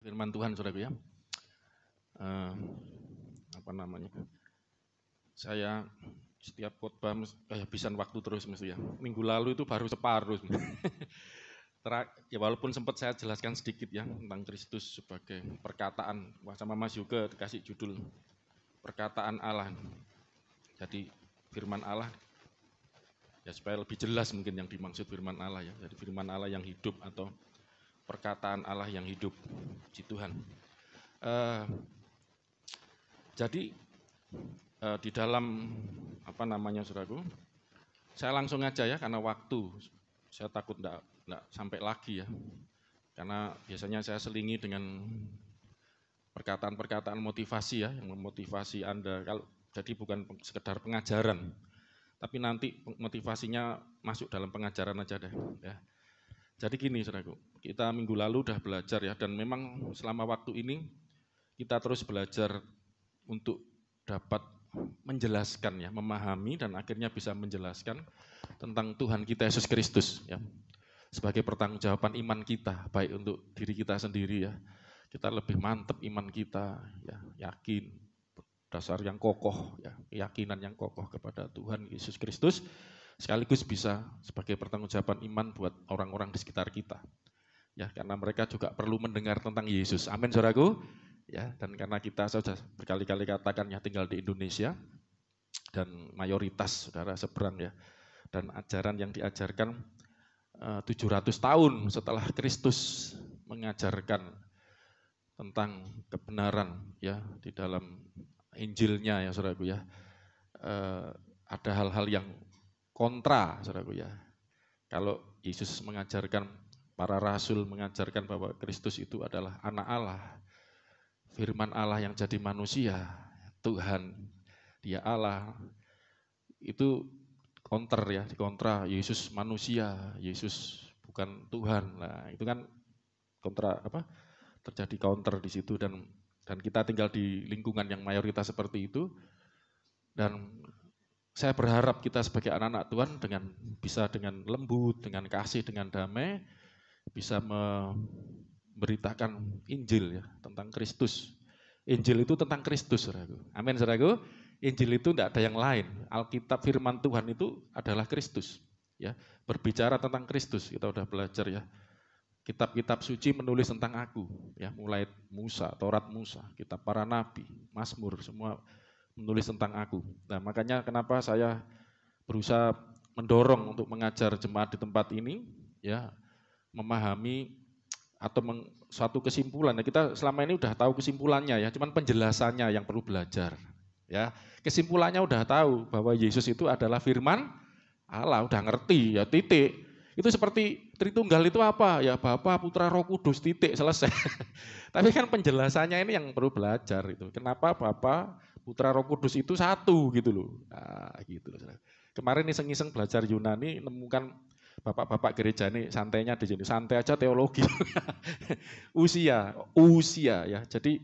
Firman Tuhan, saudaraku ya. Eh, apa namanya? Saya setiap khotbah kehabisan waktu terus mesti ya. Minggu lalu itu baru separuh. Ya walaupun sempat saya jelaskan sedikit ya tentang Kristus sebagai perkataan. Wah, sama Mas juga dikasih judul perkataan Allah. Jadi firman Allah ya supaya lebih jelas mungkin yang dimaksud firman Allah ya. Jadi firman Allah yang hidup atau perkataan Allah yang hidup, puji Tuhan. Jadi di dalam apa namanya saudaraku, saya langsung aja ya karena waktu, saya takut enggak sampai lagi ya. Karena biasanya saya selingi dengan perkataan-perkataan motivasi ya, yang memotivasi Anda. Jadi bukan sekedar pengajaran, tapi nanti motivasinya masuk dalam pengajaran aja deh. Ya. Jadi gini saudaraku, kita minggu lalu udah belajar ya, dan memang selama waktu ini kita terus belajar untuk dapat menjelaskan ya, memahami dan akhirnya bisa menjelaskan tentang Tuhan kita Yesus Kristus ya. Sebagai pertanggungjawaban iman kita, baik untuk diri kita sendiri ya. Kita lebih mantap iman kita ya, yakin dasar yang kokoh ya, keyakinan yang kokoh kepada Tuhan Yesus Kristus sekaligus bisa sebagai pertanggungjawaban iman buat orang-orang di sekitar kita. Ya, karena mereka juga perlu mendengar tentang Yesus. Amin, saudaraku. Ya, dan karena kita sudah berkali-kali katakan ya tinggal di Indonesia dan mayoritas saudara seberang ya, dan ajaran yang diajarkan 700 tahun setelah Kristus mengajarkan tentang kebenaran ya di dalam Injilnya ya saudaraku ya, ada hal-hal yang kontra saudaraku ya. Kalau Yesus mengajarkan, para rasul mengajarkan bahwa Kristus itu adalah anak Allah, firman Allah yang jadi manusia, Tuhan, dia Allah, itu counter ya, dikontra Yesus manusia, Yesus bukan Tuhan. Nah, itu kan kontra apa? Terjadi counter di situ dan kita tinggal di lingkungan yang mayoritas seperti itu. Dan saya berharap kita sebagai anak-anak Tuhan bisa dengan lembut, dengan kasih, dengan damai bisa memberitakan Injil ya tentang Kristus. Injil itu tentang Kristus, saudaraku. Amin, saudaraku. Injil itu tidak ada yang lain. Alkitab firman Tuhan itu adalah Kristus. Ya, berbicara tentang Kristus. Kita udah belajar ya. Kitab-kitab suci menulis tentang aku, ya, mulai Musa, Taurat Musa, kitab para nabi, Mazmur, semua menulis tentang aku. Nah, makanya kenapa saya berusaha mendorong untuk mengajar jemaat di tempat ini, ya, memahami atau suatu kesimpulan. Nah, kita selama ini udah tahu kesimpulannya ya, cuman penjelasannya yang perlu belajar. Ya, kesimpulannya udah tahu bahwa Yesus itu adalah firman Allah, udah ngerti ya, titik. Itu seperti Tritunggal itu apa? Ya Bapa, Putra, Roh Kudus, titik, selesai. Tapi kan penjelasannya ini yang perlu belajar itu. Kenapa Bapa, Putra, Roh Kudus itu satu gitu loh. Nah, gitu. Kemarin iseng-iseng belajar Yunani nemukan bapak-bapak gereja ini santainya di sini, santai aja teologi. usia ya. Jadi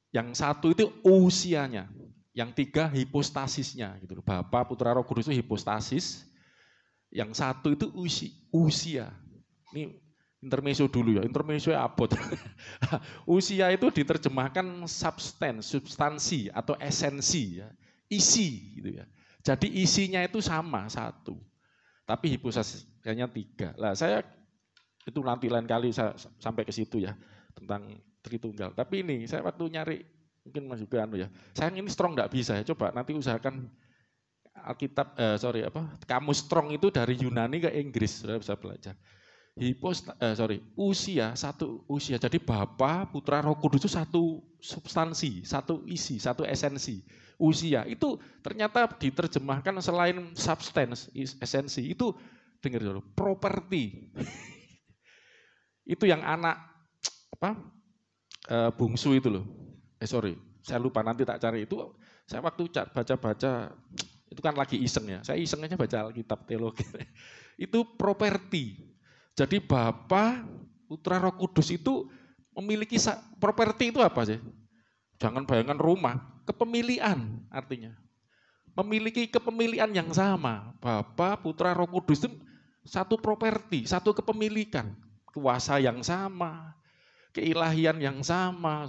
yang satu itu usianya, yang tiga hipostasisnya gitu loh. Bapa, Putra, Roh Kudus itu hipostasis. Yang satu itu usia. Ini intermezzo dulu ya, intermezzo abot. Usia itu diterjemahkan substansi atau esensi ya, isi gitu ya. Jadi isinya itu sama satu, tapi hipostasisnya tiga. Lah saya itu nanti lain kali saya sampai ke situ ya tentang Tritunggal. Tapi ini saya waktu nyari mungkin Mas juga ya. Sayang ini strong enggak bisa ya. Coba nanti usahakan Alkitab, kamus strong itu dari Yunani ke Inggris, sudah bisa belajar. Usia, satu usia. Jadi Bapa, Putra, Roh Kudus itu satu substansi, satu isi, satu esensi. Usia itu ternyata diterjemahkan selain substance, esensi itu dengar dulu, properti. Itu yang anak bungsu itu loh. Saya lupa nanti tak cari itu. Saya waktu baca-baca itu kan lagi iseng ya, saya iseng aja baca Alkitab teologi. Itu properti. Jadi Bapa, Putra, Roh Kudus itu memiliki properti itu apa sih? Jangan bayangkan rumah, kepemilian artinya. Memiliki kepemilian yang sama. Bapa, Putra, Roh Kudus itu satu properti, satu kepemilikan. Kuasa yang sama, keilahian yang sama,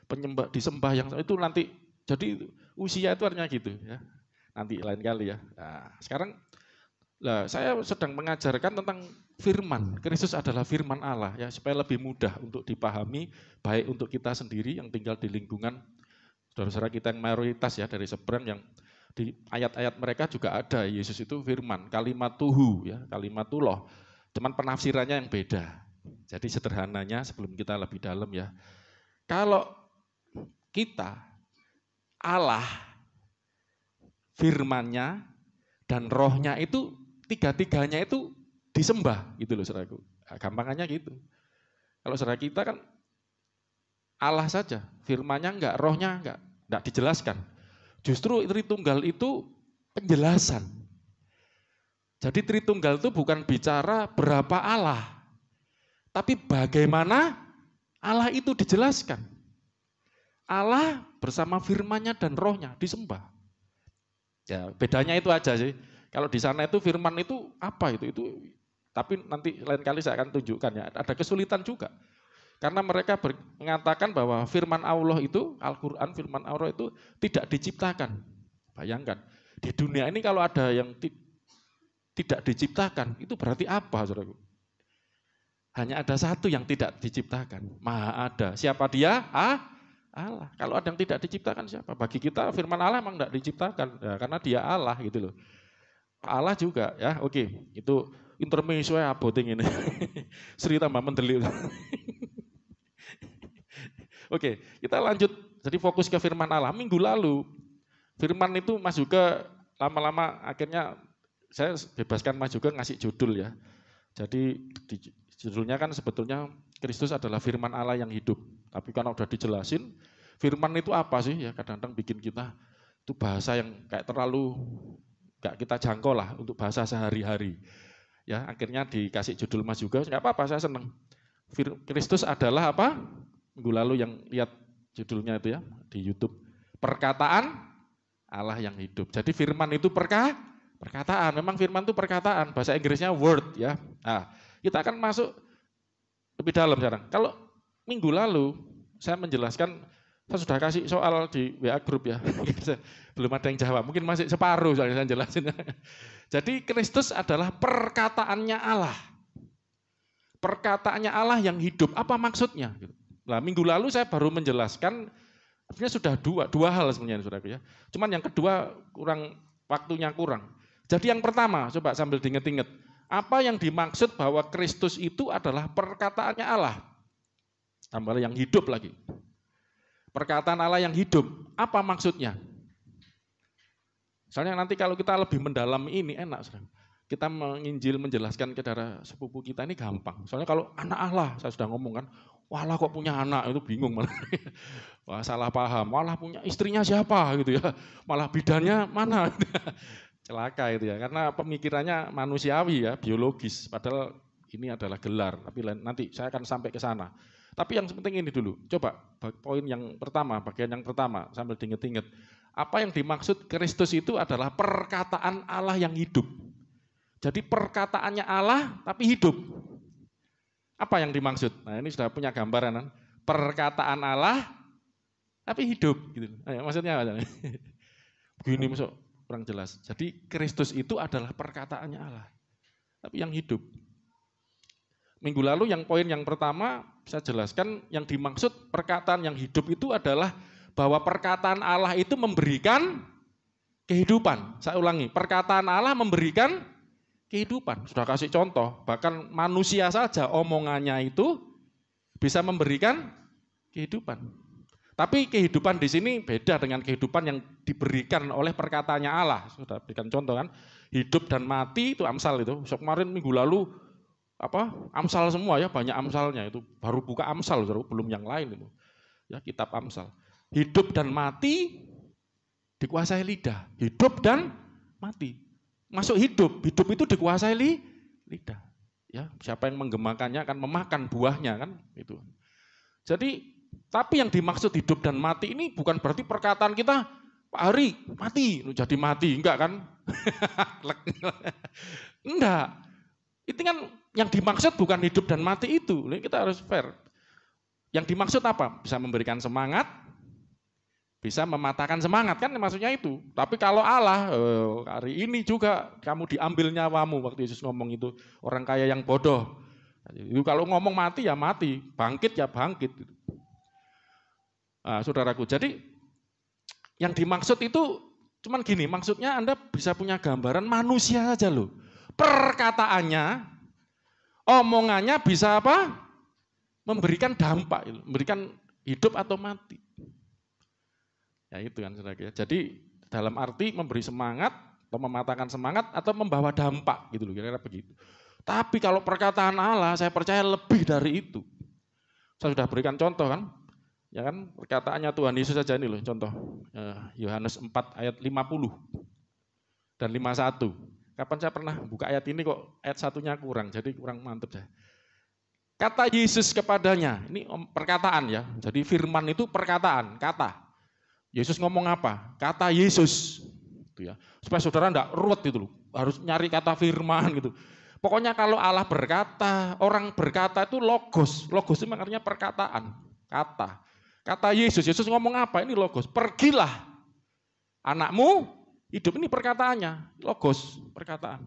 penyembah disembah yang sama, itu nanti jadi usia itu artinya gitu ya. Nanti lain kali ya. Nah, sekarang saya sedang mengajarkan tentang firman. Kristus adalah firman Allah ya, supaya lebih mudah untuk dipahami, baik untuk kita sendiri yang tinggal di lingkungan saudara-saudara kita yang mayoritas ya dari seberang, yang di ayat-ayat mereka juga ada Yesus itu firman, kalimatuhu ya, kalimatullah. Cuman penafsirannya yang beda. Jadi sederhananya sebelum kita lebih dalam ya. Kalau kita Allah firman-Nya dan rohnya itu tiga-tiganya itu disembah gitu loh saudaraku. Nah, gampangannya gitu. Kalau saudara kita kan Allah saja, firman-Nya enggak, rohnya enggak dijelaskan. Justru Tritunggal itu penjelasan. Jadi Tritunggal itu bukan bicara berapa Allah, tapi bagaimana Allah itu dijelaskan. Allah bersama firman-Nya dan rohnya disembah. Ya, bedanya itu aja sih. Kalau di sana itu firman itu apa itu tapi nanti lain kali saya akan tunjukkan ya. Ada kesulitan juga. Karena mereka mengatakan bahwa firman Allah itu, Al-Quran firman Allah itu tidak diciptakan. Bayangkan, di dunia ini kalau ada yang tidak diciptakan, itu berarti apa, saudaraku? Hanya ada satu yang tidak diciptakan, Maha ada. Siapa dia? Allah. Kalau ada yang tidak diciptakan siapa? Bagi kita firman Allah memang tidak diciptakan, ya, karena dia Allah gitu loh. Allah juga ya, oke, itu intermezzo ya aboting ini. Sri tambah mendelik. Oke, kita lanjut. Jadi fokus ke firman Allah. Minggu lalu, firman itu Mas juga lama-lama akhirnya saya bebaskan Mas juga ngasih judul ya. Jadi judulnya kan sebetulnya Kristus adalah firman Allah yang hidup. Tapi karena udah dijelasin, firman itu apa sih? Ya kadang-kadang bikin kita itu bahasa yang kayak terlalu gak kita jangkau lah untuk bahasa sehari-hari. Ya akhirnya dikasih judul Mas juga, nggak apa-apa, saya senang. Kristus adalah apa? Minggu lalu yang lihat judulnya itu ya di YouTube, perkataan Allah yang hidup. Jadi firman itu perkataan, memang firman itu perkataan, bahasa Inggrisnya word ya. Nah, kita akan masuk lebih dalam sekarang. Kalau minggu lalu saya menjelaskan, saya sudah kasih soal di WA group ya, belum ada yang jawab, mungkin masih separuh soalnya saya jelasin. Jadi Kristus adalah perkataannya Allah. Perkataannya Allah yang hidup, apa maksudnya? Nah, minggu lalu saya baru menjelaskan, sebenarnya sudah dua hal sebenarnya saudaraku ya. Cuman yang kedua waktunya kurang. Jadi yang pertama, coba sambil diinget-inget, apa yang dimaksud bahwa Kristus itu adalah perkataannya Allah? Tambah yang hidup lagi. Perkataan Allah yang hidup, apa maksudnya? Soalnya nanti kalau kita lebih mendalam ini enak, saudara. Kita menginjil menjelaskan ke saudara sepupu kita ini gampang. Soalnya kalau anak Allah, saya sudah ngomong kan, wah Allah kok punya anak, itu bingung malah. Wah salah paham, malah punya istrinya siapa gitu ya, malah bidannya mana. Celaka itu ya, karena pemikirannya manusiawi ya, biologis, padahal ini adalah gelar, tapi nanti saya akan sampai ke sana. Tapi yang penting ini dulu, coba poin yang pertama, bagian yang pertama, sambil diinget-inget. Apa yang dimaksud Kristus itu adalah perkataan Allah yang hidup. Jadi perkataannya Allah tapi hidup. Apa yang dimaksud? Nah ini sudah punya gambaran kan? Perkataan Allah tapi hidup. Gitu. Nah, maksudnya apa? Begini masuk kurang jelas. Jadi Kristus itu adalah perkataannya Allah tapi yang hidup. Minggu lalu yang poin yang pertama saya jelaskan, yang dimaksud perkataan yang hidup itu adalah bahwa perkataan Allah itu memberikan kehidupan. Saya ulangi, perkataan Allah memberikan kehidupan. Sudah kasih contoh, bahkan manusia saja omongannya itu bisa memberikan kehidupan. Tapi kehidupan di sini beda dengan kehidupan yang diberikan oleh perkataannya Allah. Sudah berikan contoh kan, hidup dan mati itu Amsal itu. Kemarin minggu lalu Amsal semua ya, banyak Amsalnya itu. Baru buka Amsal, belum yang lain itu. Ya, kitab Amsal. Hidup dan mati dikuasai lidah. Hidup dan mati. Masuk hidup itu dikuasai lidah. Ya, siapa yang menggemakannya akan memakan buahnya kan itu. Jadi, tapi yang dimaksud hidup dan mati ini bukan berarti perkataan kita, Pak Hari mati, jadi mati, enggak kan? Enggak. Itu kan yang dimaksud bukan hidup dan mati itu. Ini kita harus fair. Yang dimaksud apa? Bisa memberikan semangat, bisa mematahkan semangat, kan maksudnya itu. Tapi kalau Allah, hari ini juga kamu diambil nyawamu, waktu Yesus ngomong itu, orang kaya yang bodoh. Itu kalau ngomong mati ya mati, bangkit ya bangkit. Nah, saudaraku, jadi yang dimaksud itu cuman gini, maksudnya Anda bisa punya gambaran manusia aja loh. Perkataannya, omongannya bisa apa? Memberikan dampak, memberikan hidup atau mati. Ya itu kan saudara. Jadi dalam arti memberi semangat atau mematahkan semangat atau membawa dampak gitu loh, kira-kira begitu. Tapi kalau perkataan Allah saya percaya lebih dari itu. Saya sudah berikan contoh kan. Ya kan perkataannya Tuhan Yesus saja ini loh contoh. Yohanes 4 ayat 50 dan 51. Kapan saya pernah buka ayat ini kok ayat satunya kurang, jadi kurang mantep saya. Kata Yesus kepadanya, ini perkataan ya. Jadi firman itu perkataan, kata. Yesus ngomong apa? Kata Yesus. Gitu ya. Supaya saudara enggak ruwet gitu loh. Harus nyari kata firman gitu. Pokoknya kalau Allah berkata, orang berkata itu logos. Logos itu artinya perkataan, kata. Kata Yesus. Yesus ngomong apa? Ini logos. Pergilah anakmu hidup, ini perkataannya. Logos, perkataan.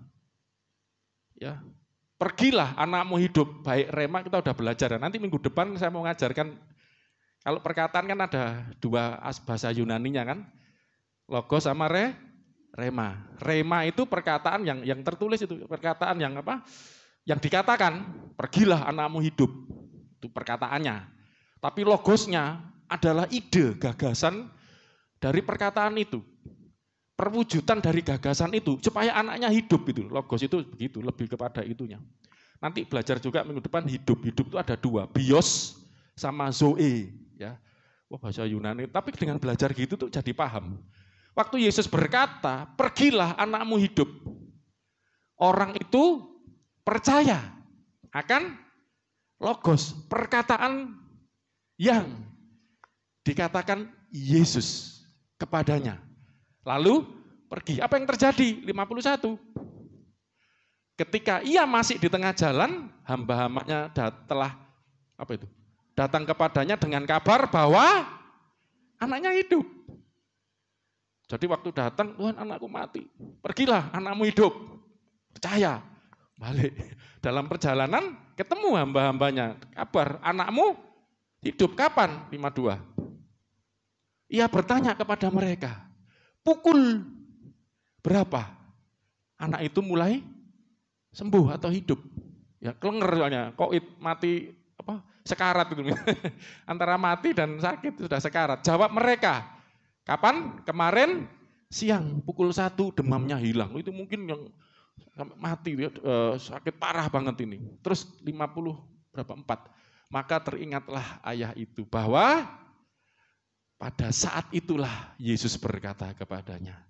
Ya. Pergilah anakmu hidup. Baik rema kita udah belajar. Nanti minggu depan saya mau ngajarkan. Kalau perkataan kan ada dua bahasa Yunaninya kan, logos sama rema. Rema itu perkataan yang tertulis itu, perkataan yang apa? Yang dikatakan, pergilah anakmu hidup. Itu perkataannya. Tapi logosnya adalah ide, gagasan dari perkataan itu. Perwujudan dari gagasan itu supaya anaknya hidup itu. Logos itu begitu, lebih kepada itunya. Nanti belajar juga minggu depan hidup. Hidup itu ada dua, bios sama zoe. Ya, wah bahasa Yunani. Tapi dengan belajar gitu tuh jadi paham. Waktu Yesus berkata, pergilah anakmu hidup. Orang itu percaya akan logos, perkataan yang dikatakan Yesus kepadanya. Lalu pergi. Apa yang terjadi? 51. Ketika ia masih di tengah jalan, hamba-hambanya telah apa itu? Datang kepadanya dengan kabar bahwa anaknya hidup. Jadi waktu datang, Tuhan anakku mati. Pergilah anakmu hidup. Percaya. Balik. Dalam perjalanan ketemu hamba-hambanya. Kabar anakmu hidup kapan? 52. Ia bertanya kepada mereka. Pukul berapa? Anak itu mulai sembuh atau hidup. Ya kelenger soalnya. Koit mati apa? Sekarat itu. Antara mati dan sakit sudah sekarat. Jawab mereka, kapan? Kemarin siang pukul 1 demamnya hilang. Itu mungkin yang mati sakit parah banget ini. Terus 50 berapa? 4. Maka teringatlah ayah itu bahwa pada saat itulah Yesus berkata kepadanya,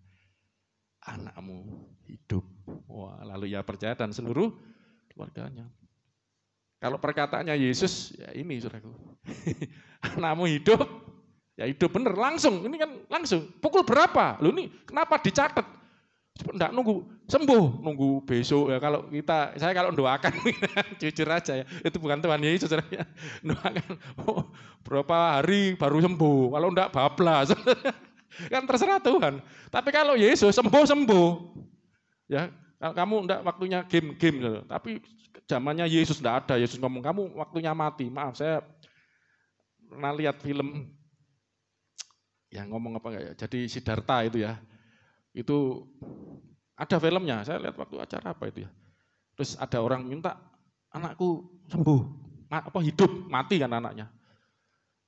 anakmu hidup. Wah, lalu ia percaya dan seluruh keluarganya. Kalau perkataannya Yesus, ya ini saudaraku. Anakmu hidup, ya hidup bener, langsung. Ini kan langsung. Pukul berapa? Loh ini kenapa dicatat? Enggak nunggu sembuh, nunggu besok ya. Kalau saya kalau doakan, jujur aja ya, itu bukan Tuhan Yesus. Doakan, berapa hari baru sembuh. Kalau enggak bablas, kan terserah Tuhan. Tapi kalau Yesus sembuh. Ya, kamu enggak waktunya game. Tapi zamannya Yesus enggak ada. Yesus ngomong kamu waktunya mati. Maaf, saya pernah lihat film yang ngomong apa enggak ya. Jadi Siddhartha itu ya. Itu ada filmnya. Saya lihat waktu acara apa itu ya. Terus ada orang minta anakku sembuh, hidup, mati kan anaknya.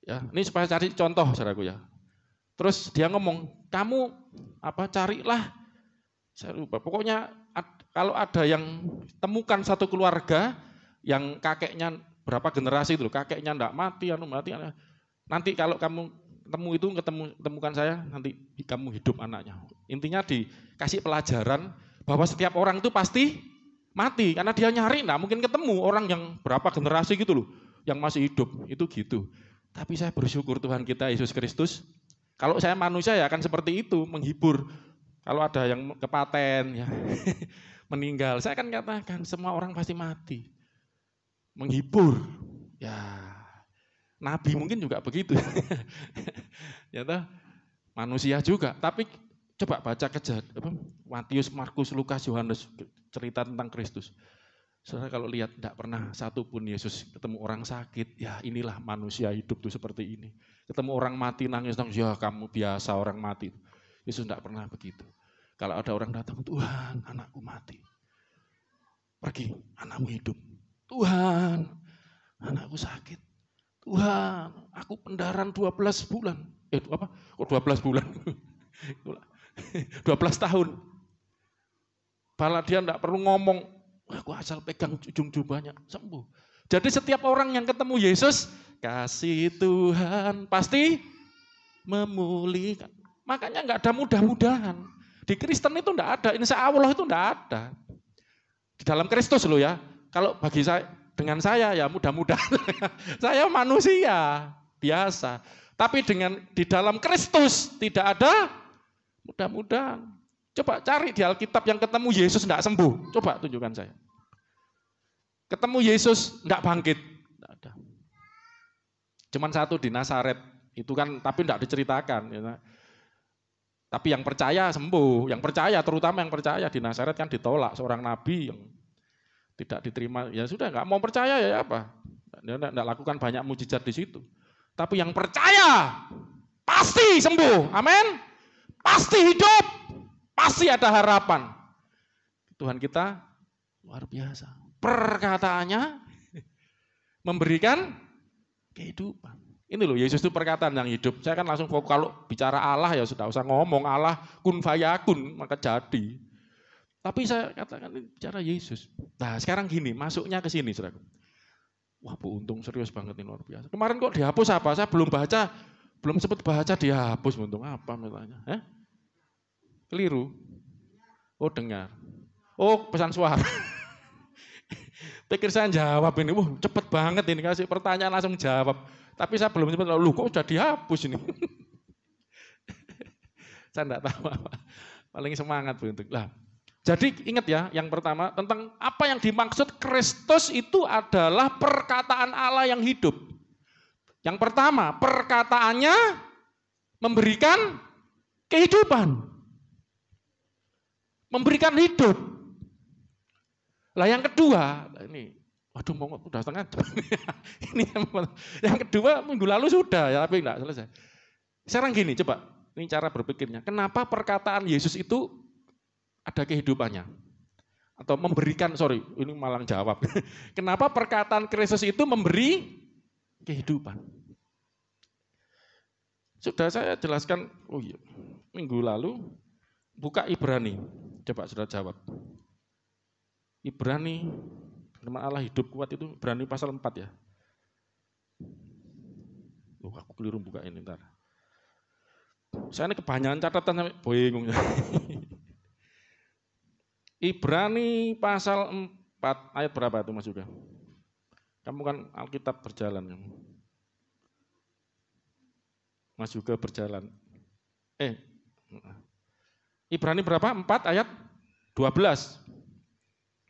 Ya, ini supaya cari contoh saudaraku ya. Terus dia ngomong, kamu carilah, saya lupa. Pokoknya kalau ada yang temukan satu keluarga yang kakeknya berapa generasi itu, kakeknya enggak mati, nanti kalau kamu temukan saya, nanti kamu hidup anaknya. Intinya dikasih pelajaran bahwa setiap orang itu pasti mati karena dia nyari, enggak mungkin ketemu orang yang berapa generasi gitu loh, yang masih hidup itu gitu. Tapi saya bersyukur Tuhan kita Yesus Kristus. Kalau saya manusia ya akan seperti itu, menghibur. Kalau ada yang kepaten, ya, meninggal, saya akan katakan semua orang pasti mati. Menghibur, ya. Nabi mungkin juga begitu. Ya toh, manusia juga. Tapi coba baca Matius, Markus, Lukas, Yohanes, cerita tentang Kristus. Saudara kalau lihat tidak pernah satupun Yesus ketemu orang sakit, ya inilah manusia hidup tuh seperti ini. Ketemu orang mati nangis, ya kamu biasa orang mati. Yesus tidak pernah begitu. Kalau ada orang datang, Tuhan anakku mati. Pergi, anakmu hidup. Tuhan, anakku sakit. Tuhan, aku pendarahan 12 bulan. Kok 12 bulan? 12 tahun. Malah dia tidak perlu ngomong, aku asal pegang ujung jubahnya, sembuh. Jadi setiap orang yang ketemu Yesus, kasih Tuhan pasti memulihkan. Makanya nggak ada mudah-mudahan. Di Kristen itu enggak ada, insya Allah itu enggak ada. Di dalam Kristus loh ya. Kalau bagi saya, dengan saya ya mudah-mudahan. Saya manusia biasa. Tapi di dalam Kristus tidak ada mudah-mudahan. Coba cari di Alkitab yang ketemu Yesus enggak sembuh. Coba tunjukkan saya. Ketemu Yesus enggak bangkit. Enggak ada. Cuman satu di Nazaret. Itu kan tapi enggak diceritakan. Ya. Tapi yang percaya sembuh, yang percaya terutama yang percaya di Nazaret kan ditolak seorang nabi yang tidak diterima. Ya sudah nggak mau percaya ya apa? Dia enggak lakukan banyak mujizat di situ. Tapi yang percaya pasti sembuh, amin. Pasti hidup, pasti ada harapan. Tuhan kita luar biasa. Perkataannya memberikan kehidupan. Ini loh, Yesus itu perkataan yang hidup. Saya kan langsung fokus, kalau bicara Allah ya sudah usah ngomong Allah kun fayakun, maka jadi. Tapi saya katakan ini bicara Yesus. Nah sekarang gini, masuknya ke sini saudaraku. Wah Bu Untung serius banget ini luar biasa. Kemarin kok dihapus apa? Saya belum sempat baca dihapus Bu Untung. Apa misalnya? Keliru. Oh dengar. Oh pesan suara. Pikir saya jawab ini, cepet banget ini kasih pertanyaan langsung jawab. Tapi saya belum sempat, lu kok sudah dihapus ini. Saya enggak tahu apa. Paling semangat bentuk. Lah, jadi ingat ya, yang pertama tentang apa yang dimaksud Kristus itu adalah perkataan Allah yang hidup. Yang pertama, perkataannya memberikan kehidupan. Memberikan hidup. Lah yang kedua, ini waduh mau udah setengah jam. Ini yang kedua minggu lalu sudah ya, tapi enggak selesai. Sekarang gini, coba ini cara berpikirnya. Kenapa perkataan Yesus itu ada kehidupannya? Atau memberikan, ini malang jawab. Kenapa perkataan Kristus itu memberi kehidupan? Sudah saya jelaskan, minggu lalu buka Ibrani. Coba sudah jawab. Ibrani, firman Allah hidup kuat itu Ibrani pasal 4 ya. Aku keliru buka ini ntar. Saya ini kebanyakan catatan sampai bingung. Ibrani pasal 4 ayat berapa itu Mas Yuga? Kamu kan Alkitab berjalan. Mas Yuga berjalan. Ibrani berapa? 4 ayat 12.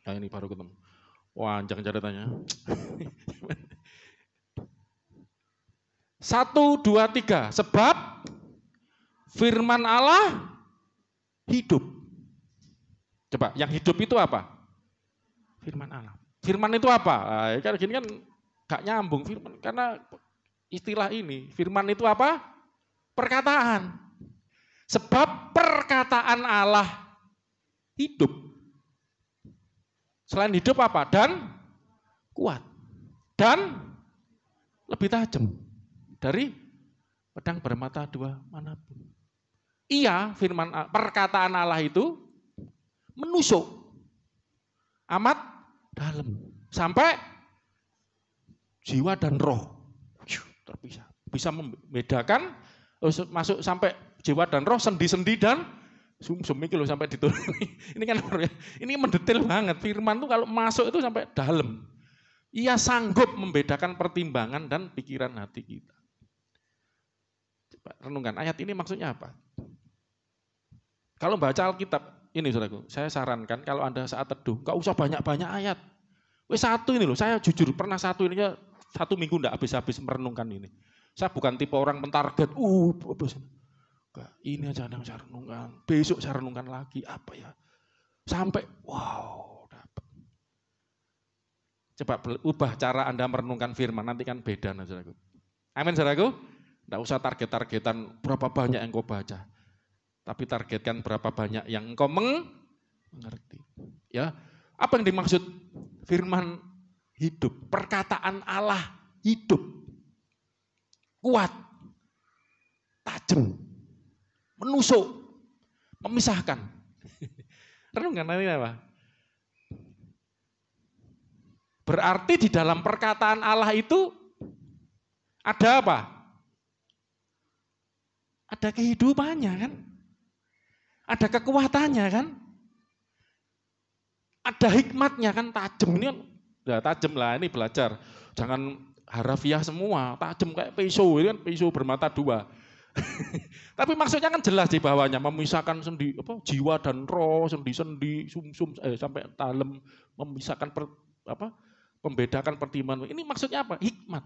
Nah ini baru ketemu. Wah, panjang catatannya. 1, 2, 3. Sebab firman Allah hidup. Coba, yang hidup itu apa? Firman Allah. Firman itu apa? Nah, kan gini kan gak nyambung firman karena istilah ini. Firman itu apa? Perkataan. Sebab perkataan Allah hidup. Selain hidup apa? Dan kuat. Dan lebih tajam dari pedang bermata dua manapun. Iya, firman perkataan Allah itu menusuk amat dalam sampai jiwa dan roh terpisah. Bisa membedakan masuk sampai jiwa dan roh, sendi-sendi dan sumsum ini loh sampai diturun. Ini kan ini mendetail banget. Firman itu kalau masuk itu sampai dalam. Ia sanggup membedakan pertimbangan dan pikiran hati kita. Coba renungkan ayat ini maksudnya apa? Kalau baca Alkitab ini saudaraku, saya sarankan kalau Anda saat teduh, enggak usah banyak-banyak ayat. Wes satu ini loh, saya jujur pernah satu ini 1 minggu enggak habis-habis merenungkan ini. Saya bukan tipe orang mentarget, ini aja yang saya renungkan, besok saya renungkan lagi, apa ya. Sampai, wow, dapat. Coba ubah cara Anda merenungkan firman, nanti kan beda. Saudaraku. Amin, saudaraku? Enggak usah target-targetan berapa banyak yang kau baca. Tapi targetkan berapa banyak yang engkau mengerti. Ya, apa yang dimaksud firman hidup? Perkataan Allah hidup. Kuat. Tajam. Menusuk. Memisahkan. Renungkan ini apa? Berarti di dalam perkataan Allah itu ada apa? Ada kehidupannya kan? Ada kekuatannya kan? Ada hikmatnya kan, tajam ini kan. Ya tajam lah, ini belajar. Jangan harafiah semua, tajam kayak pisau, ini kan pisau bermata 2. Tapi maksudnya kan jelas di bawahnya, memisahkan sendi, jiwa dan roh, sendi-sendi, sum-sum, sampai dalam, memisahkan membedakan pertimbangan. Ini maksudnya apa? Hikmat.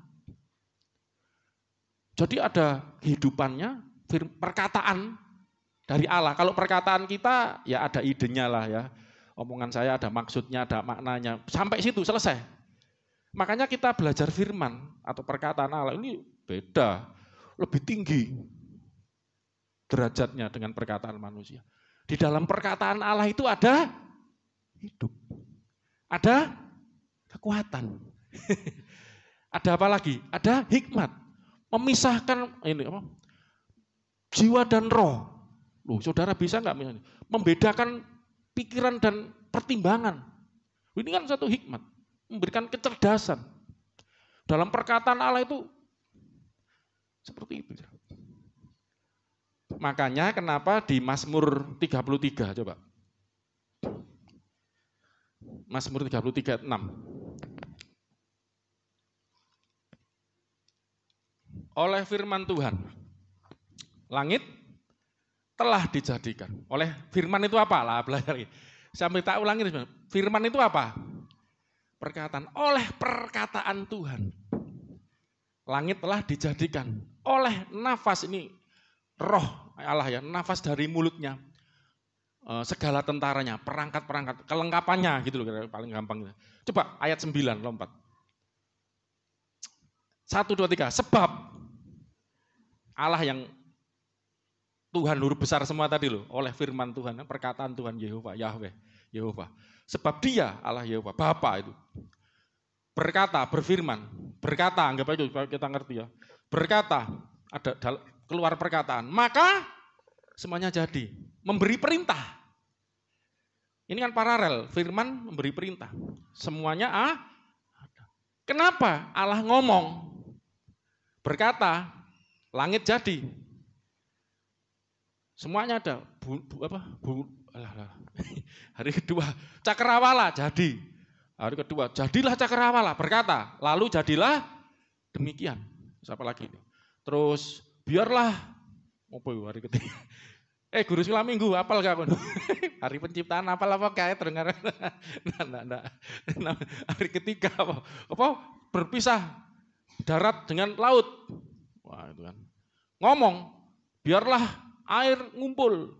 Jadi ada kehidupannya, perkataan dari Allah. Kalau perkataan kita, ya ada idenya lah ya. Omongan saya ada maksudnya, ada maknanya. Sampai situ, selesai. Makanya kita belajar firman atau perkataan Allah ini beda, lebih tinggi derajatnya dengan perkataan manusia. Di dalam perkataan Allah itu ada hidup, ada kekuatan, ada apa lagi? Ada hikmat, memisahkan ini jiwa dan roh. Loh, saudara bisa nggak membedakan pikiran dan pertimbangan? Ini kan satu hikmat, memberikan kecerdasan. Dalam perkataan Allah itu seperti itu. Makanya kenapa di Mazmur 33 coba. Mazmur 33 ayat 6. Oleh firman Tuhan, langit telah dijadikan. Oleh firman itu apa? Lah belajar. Sampai tak ulangi. Firman itu apa? Perkataan. Oleh perkataan Tuhan. Langit telah dijadikan. Oleh nafas ini. Roh Allah ya. Nafas dari mulutnya. Segala tentaranya. Perangkat-perangkat. Kelengkapannya gitu loh. Paling gampang. Coba ayat 9 lompat. 1, 2, 3. Sebab Allah yang Tuhan huruf besar semua tadi loh, oleh firman Tuhan, perkataan Tuhan Yehova. Sebab dia Allah Yehova, Bapa itu. Berkata, berfirman, berkata, anggap aja supaya kita ngerti ya. Berkata, ada keluar perkataan, maka semuanya jadi. Memberi perintah. Ini kan paralel, firman memberi perintah. Semuanya ada. Kenapa Allah ngomong? Berkata, langit jadi. Semuanya ada. Hari kedua, cakrawala jadi. Hari kedua, jadilah cakrawala. Berkata, lalu jadilah demikian. Siapa lagi? Terus, biarlah. Hari ketiga. Guru sekolah minggu, apal gak? Hari penciptaan, apal apa kayak terdengar. Hari ketiga, berpisah darat dengan laut. Wah itu kan. Ngomong, biarlah air ngumpul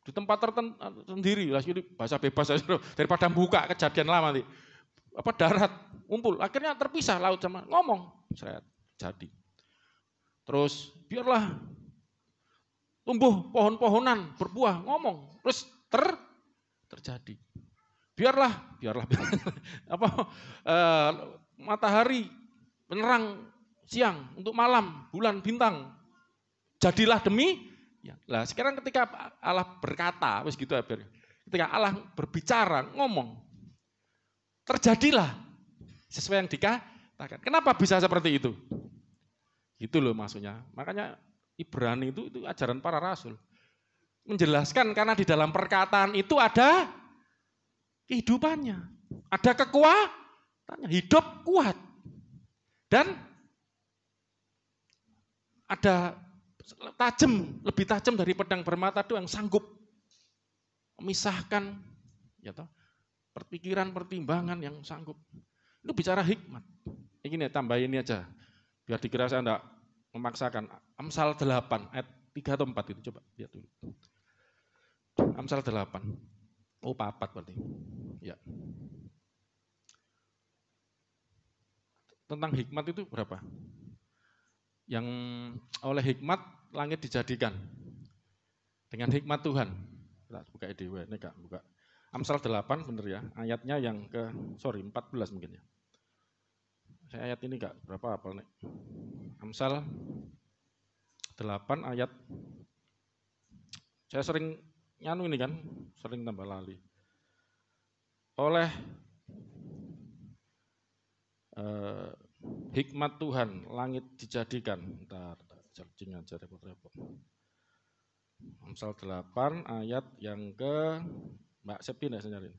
di tempat tertentu sendiri, bahasa bebas daripada buka kejadian lama nanti. Darat ngumpul, akhirnya terpisah laut sama ngomong, saya jadi. Terus biarlah tumbuh pohon-pohonan berbuah, ngomong, terus terjadi. Biarlah matahari penerang siang untuk malam, bulan, bintang. Jadilah demi. Ya. Nah, sekarang ketika Allah berkata, begitu akhirnya. Ketika Allah berbicara, ngomong, terjadilah sesuai yang dikatakan. Kenapa bisa seperti itu? Gitu loh maksudnya. Makanya Ibrani itu ajaran para rasul. Menjelaskan karena di dalam perkataan itu ada kehidupannya. Ada kekuatannya, hidup kuat. Dan ada tajam, lebih tajam dari pedang bermata 2 yang sanggup memisahkan ya toh, perpikiran, pertimbangan yang sanggup. Itu bicara hikmat. Ini nih, tambah ini aja. Biar dikira saya enggak memaksakan. Amsal 8 ayat 3 atau 4 itu, coba lihat dulu. Amsal 8. Oh, 4 berarti. Ya. Tentang hikmat itu berapa? Yang oleh hikmat langit dijadikan. Dengan hikmat Tuhan. Kita buka EDW, ini Kak, buka. Amsal 8 bener ya, ayatnya yang 14 mungkin ya. Saya ayat ini Kak, berapa hafal nih? Amsal 8 ayat, saya sering nyanu ini kan, sering tambah lali. Oleh hikmat Tuhan langit dijadikan. Bentar, searching aja repot-repot. Amsal 8 ayat yang ke Mbak Septi nih saya nyariin.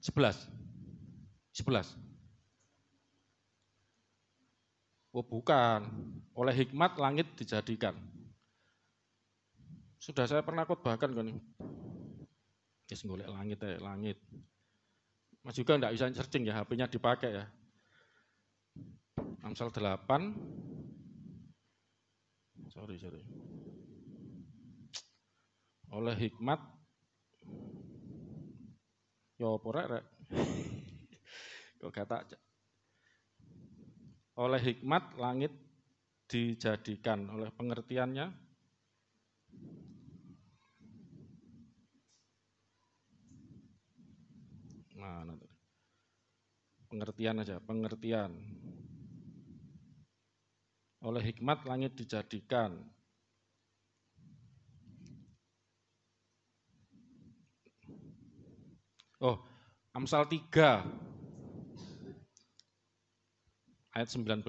11. Oh bukan, oleh hikmat langit dijadikan. Sudah saya pernah khotbahkan kan. Yes, golek langit ya, langit. Mas juga enggak bisa searching ya, HP-nya dipakai ya. Amsal 8. Sorry. Oleh hikmat ya apa rek. Kok kata oleh hikmat langit dijadikan, oleh pengertiannya mana tadi? Pengertian aja, pengertian. Oleh hikmat langit dijadikan. Oh, Amsal 3 ayat 19.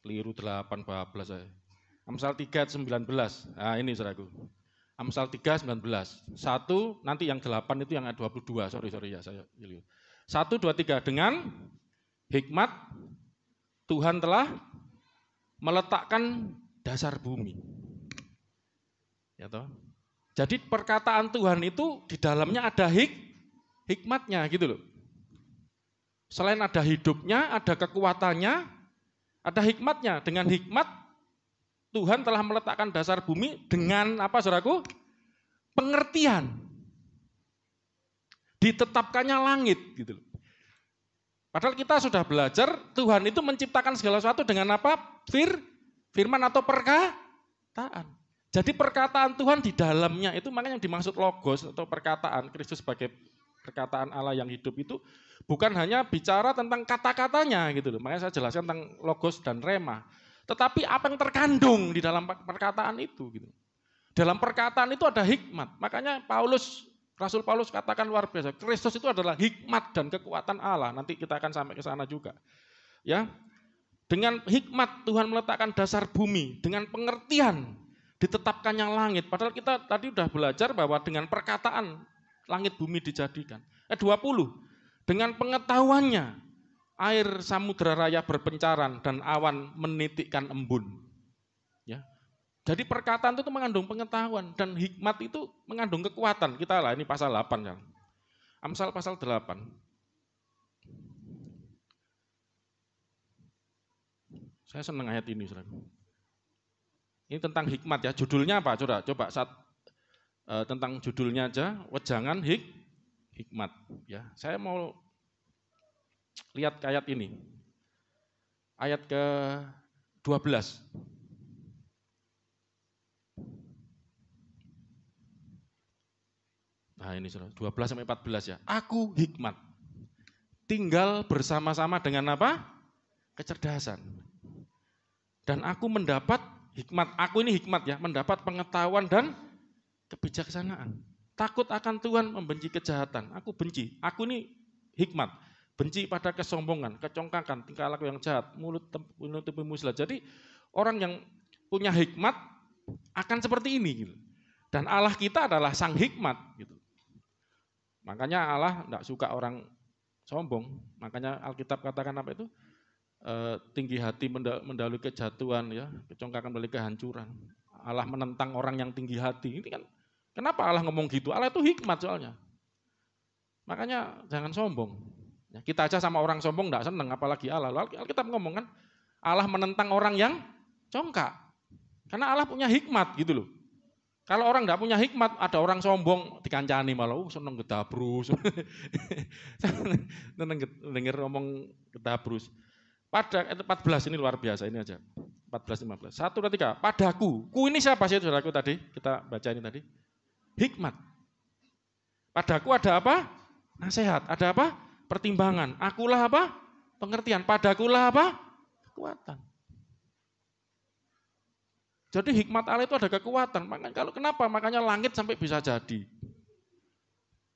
Keliru 8 bablas saya. Amsal 3 ayat 19. Nah, ini saudaraku. Amsal 3 19. 1 nanti yang 8 itu yang ayat 22. Sorry ya saya. 1 2 3 dengan hikmat Tuhan telah meletakkan dasar bumi. Ya toh? Jadi perkataan Tuhan itu di dalamnya ada hikmatnya gitu loh. Selain ada hidupnya, ada kekuatannya, ada hikmatnya. Dengan hikmat Tuhan telah meletakkan dasar bumi dengan apa saudaraku? Pengertian. Ditetapkannya langit gitu loh. Padahal kita sudah belajar Tuhan itu menciptakan segala sesuatu dengan apa? Firman atau perkataan. Jadi perkataan Tuhan di dalamnya itu makanya yang dimaksud logos atau perkataan Kristus sebagai perkataan Allah yang hidup itu bukan hanya bicara tentang kata-katanya gitu loh. Makanya saya jelaskan tentang logos dan rema. Tetapi apa yang terkandung di dalam perkataan itu gitu. Dalam perkataan itu ada hikmat. Makanya Rasul Paulus katakan luar biasa. Kristus itu adalah hikmat dan kekuatan Allah. Nanti kita akan sampai ke sana juga. Ya. Dengan hikmat Tuhan meletakkan dasar bumi, dengan pengertian ditetapkannya langit. Padahal kita tadi udah belajar bahwa dengan perkataan langit bumi dijadikan. 20. Dengan pengetahuannya air samudera raya berpencaran dan awan menitikkan embun. Ya. Jadi perkataan itu mengandung pengetahuan dan hikmat itu mengandung kekuatan. Kita lah ini pasal 8 ya. Amsal pasal 8. Saya senang ayat ini, saudara. Ini tentang hikmat ya. Judulnya apa? Coba tentang judulnya aja. Wejangan hikmat. Ya, saya mau lihat ayat ini. Ayat ke-12. Nah ini saudara, 12 sampai 14 ya. Aku hikmat. Tinggal bersama-sama dengan apa? Kecerdasan. Dan aku mendapat hikmat, aku ini hikmat ya, mendapat pengetahuan dan kebijaksanaan. Takut akan Tuhan, membenci kejahatan. Aku benci, aku ini hikmat. Benci pada kesombongan, kecongkakan, tingkah laku yang jahat, mulut menutupi muslah. Jadi orang yang punya hikmat akan seperti ini gitu. Dan Allah kita adalah sang hikmat gitu. Makanya Allah tidak suka orang sombong. Makanya Alkitab katakan apa itu? Tinggi hati mendahului kejatuhan ya, kecongkakan mendahului kehancuran. Allah menentang orang yang tinggi hati. Ini kan Kenapa Allah ngomong gitu? Allah itu hikmat soalnya. Makanya jangan sombong. Ya, kita aja sama orang sombong enggak seneng, apalagi Allah. Lalu Alkitab ngomong kan, Allah menentang orang yang congkak. Karena Allah punya hikmat gitu loh. Kalau orang enggak punya hikmat, ada orang sombong dikancani malah, seneng gedabrus. Seneng denger ngomong gedabrus. Pada 14 ini luar biasa, ini aja. 14, 15. 1, 2, 3. Padaku. Ku ini siapa sih saudaraku tadi? Kita baca ini tadi. Hikmat. Padaku ada apa? Nasihat. Ada apa? Pertimbangan. Akulah apa? Pengertian. Padakulah apa? Kekuatan. Jadi hikmat Allah itu ada kekuatan. Kenapa? Makanya langit sampai bisa jadi.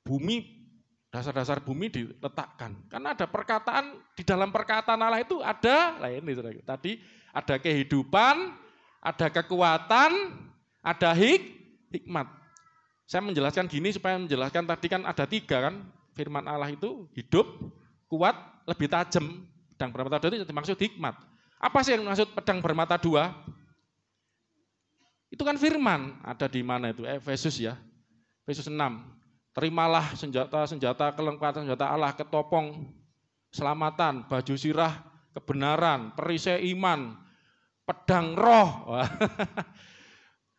Bumi, dasar-dasar bumi diletakkan. Karena ada perkataan, di dalam perkataan Allah itu ada, ini tadi ada kehidupan, ada kekuatan, ada hikmat. Saya menjelaskan gini supaya menjelaskan tadi kan ada 3 kan, firman Allah itu hidup, kuat, lebih tajam. Pedang bermata 2 itu dimaksud hikmat. Apa sih yang maksud pedang bermata 2? Itu kan firman, ada di mana itu? Efesus ya, Efesus 6. Terimalah senjata kelengkapan senjata Allah, ketopong keselamatan, baju sirah kebenaran, perisai iman, pedang roh.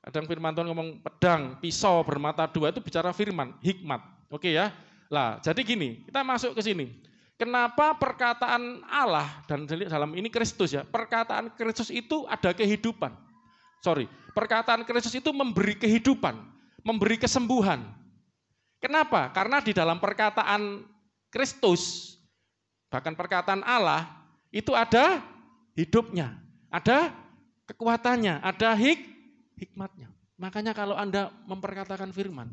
Kadang firman Tuhan ngomong pedang, pisau bermata 2 itu bicara firman, hikmat. Oke ya. Lah, jadi gini, kita masuk ke sini. Kenapa perkataan Allah dan dalam ini Kristus ya, perkataan Kristus itu ada kehidupan. Perkataan Kristus itu memberi kehidupan, memberi kesembuhan. Kenapa? Karena di dalam perkataan Kristus, bahkan perkataan Allah, itu ada hidupnya, ada kekuatannya, ada hikmatnya. Makanya kalau Anda memperkatakan firman,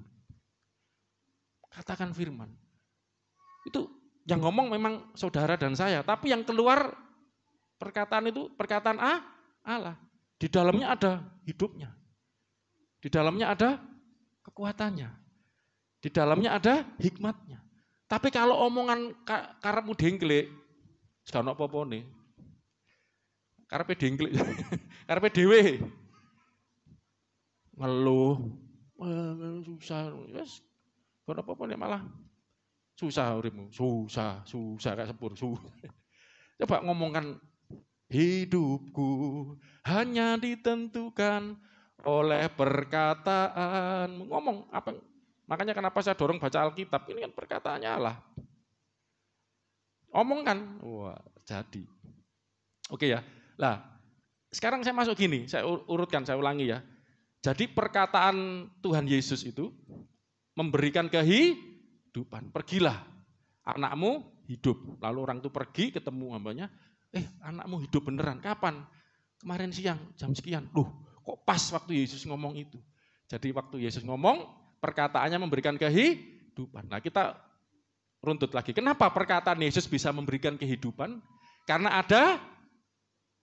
katakan firman. Itu yang ngomong memang saudara dan saya, tapi yang keluar perkataan itu perkataan Allah. Di dalamnya ada hidupnya. Di dalamnya ada kekuatannya. Di dalamnya ada hikmatnya. Tapi kalau omongan karepmu dengklek, gak ono apa-apane. Karepe dengklek. Karepe dhewe. Ngeluh, susah. Wes, gak ono apa-apane malah susah uripmu. Susah kayak sepur. Coba ngomongkan hidupku hanya ditentukan oleh perkataan. Ngomong apa? Makanya kenapa saya dorong baca Alkitab, ini kan perkataannya Allah. Omongkan, wah jadi. Oke ya, lah sekarang saya masuk gini, saya urutkan, saya ulangi ya. Jadi perkataan Tuhan Yesus itu memberikan kehidupan. Pergilah, anakmu hidup. Lalu orang itu pergi ketemu hambanya, anakmu hidup beneran, kapan? Kemarin siang, jam sekian. Loh, kok pas waktu Yesus ngomong itu? Jadi waktu Yesus ngomong, perkataannya memberikan kehidupan. Nah kita runtut lagi. Kenapa perkataan Yesus bisa memberikan kehidupan? Karena ada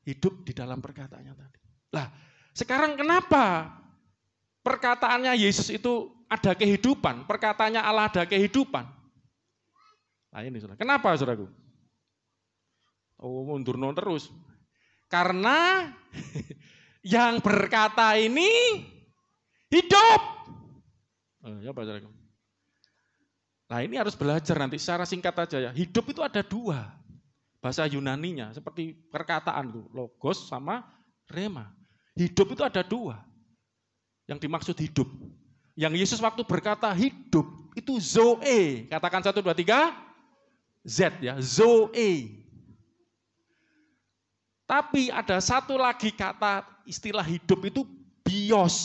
hidup di dalam perkataannya tadi. Lah, sekarang kenapa perkataannya Yesus itu ada kehidupan? Perkataannya Allah ada kehidupan. Nah ini saudara. Kenapa saudaraku? Mundur terus. Karena yang berkata ini hidup. Ya Pak saudaraku. Nah ini harus belajar nanti secara singkat aja ya. Hidup itu ada 2. Bahasa Yunaninya seperti perkataan itu, logos sama rema. Hidup itu ada 2. Yang dimaksud hidup. Yang Yesus waktu berkata hidup itu zoe. Katakan 1, 2, 3. Z ya, zoe. Tapi ada satu lagi kata istilah hidup itu bios.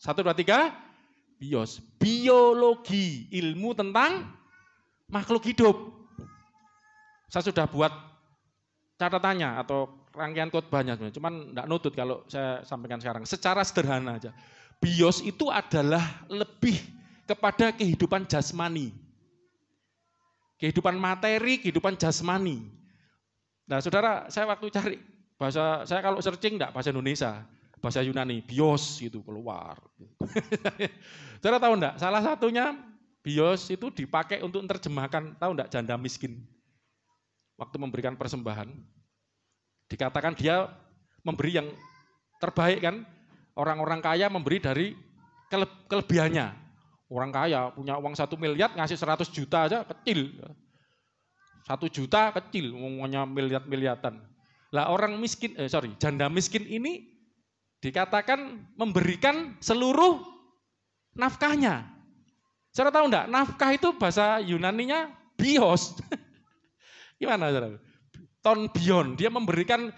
1, 2, 3. Bios, biologi, ilmu tentang makhluk hidup. Saya sudah buat catatannya atau rangkaian khotbahnya, cuman enggak nutut kalau saya sampaikan sekarang. Secara sederhana aja. Bios itu adalah lebih kepada kehidupan jasmani. Kehidupan materi, kehidupan jasmani. Nah, saudara, saya waktu cari bahasa, saya kalau searching enggak bahasa Indonesia, bahasa Yunani, bios itu keluar. Saudara tahu enggak? Salah satunya bios itu dipakai untuk menerjemahkan, tahu enggak, janda miskin. Waktu memberikan persembahan, dikatakan dia memberi yang terbaik kan. Orang-orang kaya memberi dari kelebihannya. Orang kaya punya uang 1 miliar ngasih 100 juta aja kecil. 1 juta kecil, ngomongnya miliar-miliatan. Lah orang miskin, janda miskin ini dikatakan memberikan seluruh nafkahnya. Saudara tahu enggak? Nafkah itu bahasa Yunaninya bios. Gimana saudara? Ton bion, dia memberikan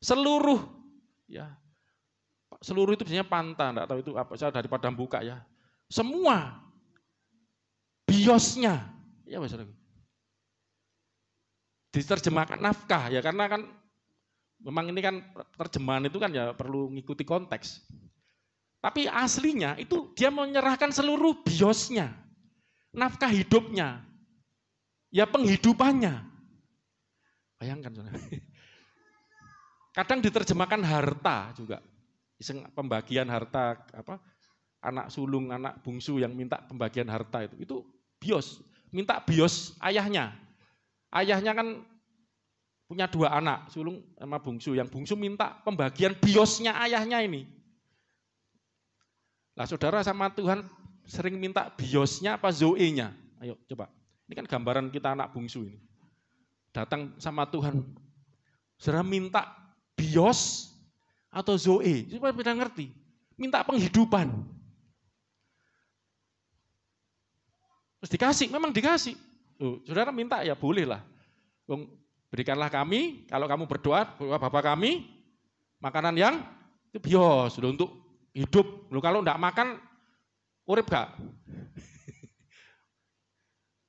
seluruh, ya, seluruh itu biasanya panta, enggak tahu itu apa, saya daripada buka ya. Semua biosnya, ya saudara. Diterjemahkan nafkah ya, karena kan memang ini kan terjemahan itu kan ya perlu mengikuti konteks. Tapi aslinya itu dia menyerahkan seluruh biosnya, nafkah hidupnya, ya penghidupannya. Bayangkan saudara. Kadang diterjemahkan harta juga, pembagian harta, apa, anak sulung, anak bungsu yang minta pembagian harta itu bios, minta bios ayahnya. Ayahnya kan punya 2 anak, sulung sama bungsu. Yang bungsu minta pembagian biosnya ayahnya ini. Lah saudara sama Tuhan sering minta biosnya apa zoe-nya? Ayo coba. Ini kan gambaran kita anak bungsu ini. Datang sama Tuhan. Saudara minta bios atau zoe? Supaya kita ngerti. Minta penghidupan. Terus dikasih, memang dikasih. Saudara minta ya bolehlah. Berikanlah kami, kalau kamu berdoa, Bapa kami, makanan yang itu bios untuk hidup. Kalau enggak makan, urip gak?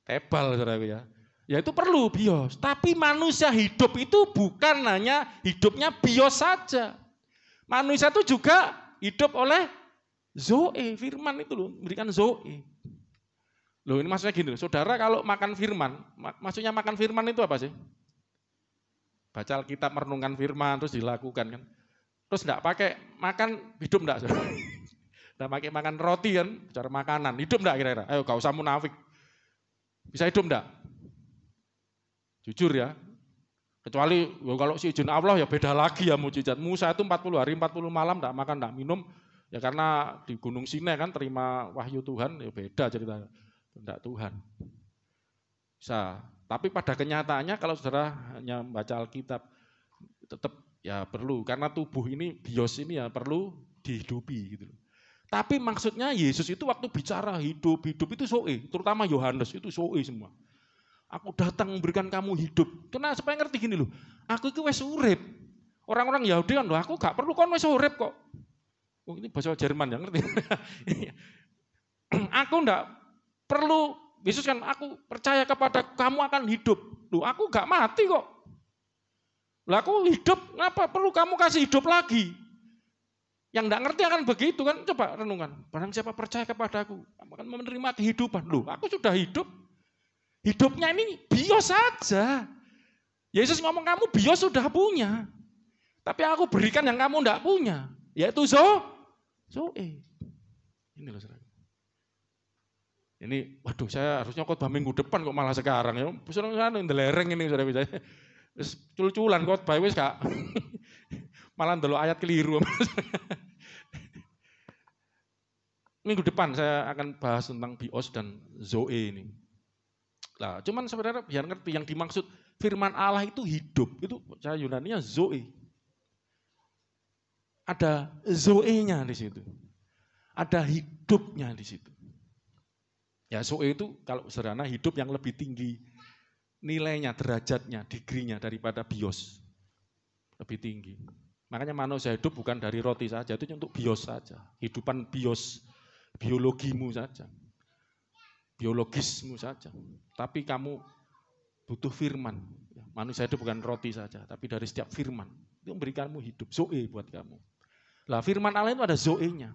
Tebal saudara ya. Ya itu perlu bios. Tapi manusia hidup itu bukan hanya hidupnya bios saja. Manusia itu juga hidup oleh zoe, firman itu loh, memberikan zoe. Loh ini maksudnya gini, saudara kalau makan firman, maksudnya makan firman itu apa sih? Baca Alkitab, merenungkan firman, terus dilakukan kan. Terus enggak pakai makan, hidup enggak? Enggak pakai makan roti kan, cara makanan, hidup enggak kira-kira? Ayo gak usah munafik. Bisa hidup enggak? Jujur ya. Kecuali kalau si izin Allah ya beda lagi ya mujizat. Musa itu 40 hari 40 malam enggak makan, enggak minum. Ya karena di Gunung Sinai kan terima wahyu Tuhan, ya beda ceritanya. Enggak Tuhan. Bisa. Tapi pada kenyataannya kalau saudara hanya membaca Alkitab, tetap ya perlu. Karena tubuh ini, bios ini ya perlu dihidupi gitu. Tapi maksudnya Yesus itu waktu bicara hidup itu zoe. Terutama Yohanes itu zoe semua. Aku datang memberikan kamu hidup. Karena supaya ngerti gini loh, aku itu wes urip. Orang-orang Yahudi kan loh, aku gak perlu kon wes urip kok. Oh, ini bahasa Jerman ya, ngerti? Aku enggak perlu, Yesus kan aku percaya kepada kamu akan hidup. Loh, aku gak mati kok. Lah aku hidup, ngapa perlu kamu kasih hidup lagi? Yang enggak ngerti akan begitu kan, coba renungan. Barang siapa percaya kepadaku, kamu akan menerima kehidupan. Loh, aku sudah hidup. Hidupnya ini bios saja. Yesus ngomong kamu bios sudah punya. Tapi aku berikan yang kamu enggak punya. Yaitu zoe. Ini loh saudara. Ini, waduh saya harusnya khotbah minggu depan kok malah sekarang ya. Saudara ndelereng ini saudara bisa. Terus cul-culan khotbah wis gak. Malah ndelok ayat keliru. Minggu depan saya akan bahas tentang bios dan zoe ini. Nah, cuman sebenarnya biar ngerti yang dimaksud firman Allah itu hidup, itu cara Yunaninya zoe. Ada zoe-nya di situ. Ada hidupnya di situ. Ya zoe itu kalau sederhana hidup yang lebih tinggi nilainya, derajatnya, degree-nya daripada bios. Lebih tinggi. Makanya manusia hidup bukan dari roti saja, itu untuk bios saja. Hidupan bios, biologimu saja. Biologismu saja. Tapi kamu butuh firman. Manusia itu bukan roti saja, tapi dari setiap firman. Itu memberikanmu hidup, zoe buat kamu. Lah firman Allah itu ada zoe-nya.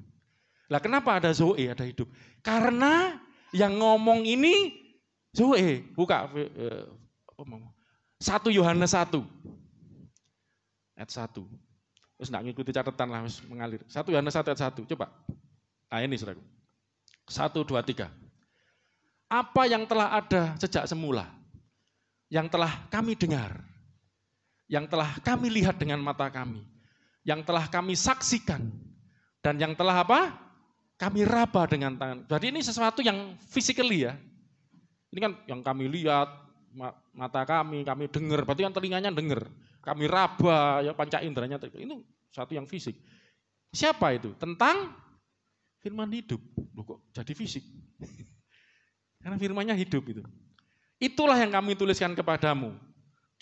Lah kenapa ada zoe, ada hidup? Karena yang ngomong ini zoe. Buka 1 Yohanes 1. Ayat 1. Terus enggak ngikuti catatan lah, mengalir. 1 Yohanes 1 ayat 1, coba. Nah ini saudaraku. 1, 2, 3. Apa yang telah ada sejak semula, yang telah kami dengar, yang telah kami lihat dengan mata kami, yang telah kami saksikan, dan yang telah apa? kami raba dengan tangan. Jadi ini sesuatu yang physically ya. Ini kan yang kami lihat, mata kami dengar, berarti kan telinganya dengar. Kami raba, ya panca inderanya, ini sesuatu yang fisik. Siapa itu? Tentang firman hidup. Loh kok jadi fisik? Karena firmannya hidup itu. Itulah yang kami tuliskan kepadamu.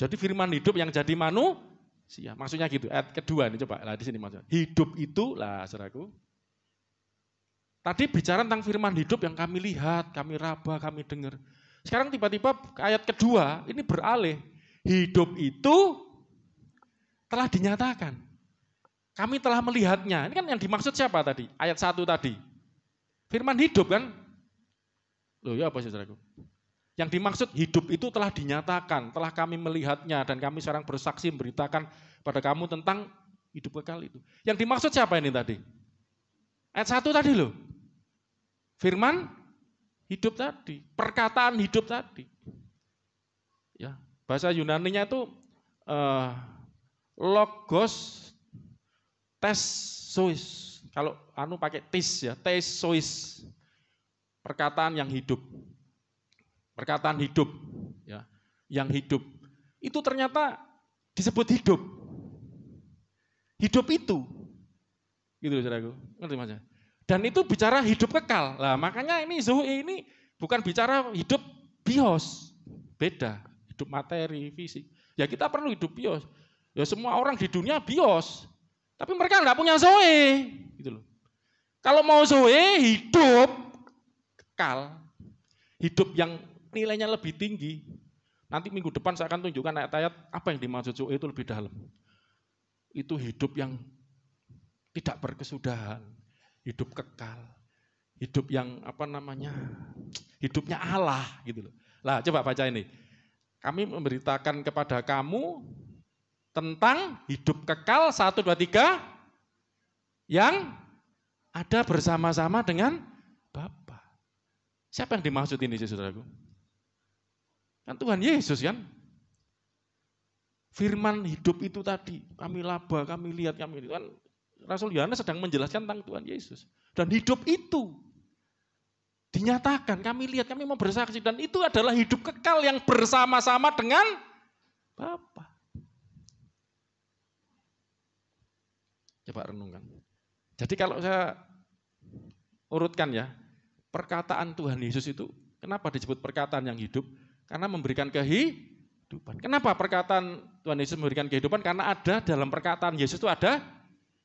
Jadi firman hidup yang jadi manusia. Maksudnya gitu. Ayat kedua ini coba. Lah di sini maksudnya. Hidup itu lah saudaraku. Tadi bicara tentang firman hidup yang kami lihat, kami raba, kami dengar. Sekarang tiba-tiba ayat kedua ini beralih. Hidup itu telah dinyatakan. Kami telah melihatnya. Ini kan yang dimaksud siapa tadi? Ayat 1 tadi. Firman hidup kan? Loh ya apa sih saudaraku? Yang dimaksud hidup itu telah dinyatakan, telah kami melihatnya dan kami sekarang bersaksi memberitakan pada kamu tentang hidup kekal itu. Yang dimaksud siapa ini tadi? Ayat 1 tadi loh. Firman hidup tadi, perkataan hidup tadi. Ya, bahasa Yunaninya itu logos tesois. Kalau pakai tis ya, tesois. Perkataan yang hidup. Perkataan hidup ya, yang hidup. Itu ternyata disebut hidup. Hidup itu. Gitu loh saudaraku. Ngerti Mas? Dan itu bicara hidup kekal. Lah makanya ini Zoe ini bukan bicara hidup bios. Beda, hidup materi, fisik. Ya kita perlu hidup bios. Ya semua orang di dunia bios. Tapi mereka enggak punya Zoe, gitu loh. Kalau mau Zoe hidup kekal. Hidup yang nilainya lebih tinggi. Nanti minggu depan saya akan tunjukkan ayat-ayat apa yang dimaksud Zoe itu lebih dalam. Itu hidup yang tidak berkesudahan. Hidup kekal, hidup yang hidupnya Allah gitu loh. Lah coba baca ini. Kami memberitakan kepada kamu tentang hidup kekal 1, 2, 3 yang ada bersama-sama dengan Bapa. Siapa yang dimaksud ini saudaraku? Kan Tuhan Yesus kan. Firman hidup itu tadi, kami laba, kami lihat, kami itu kan. Rasul Yohanes sedang menjelaskan tentang Tuhan Yesus. Dan hidup itu dinyatakan, kami lihat, kami mau bersaksi. Dan itu adalah hidup kekal yang bersama-sama dengan Bapa. Coba renungkan. Jadi kalau saya urutkan ya, perkataan Tuhan Yesus itu, kenapa disebut perkataan yang hidup? Karena memberikan kehidupan. Kenapa perkataan Tuhan Yesus memberikan kehidupan? Karena ada dalam perkataan Yesus itu ada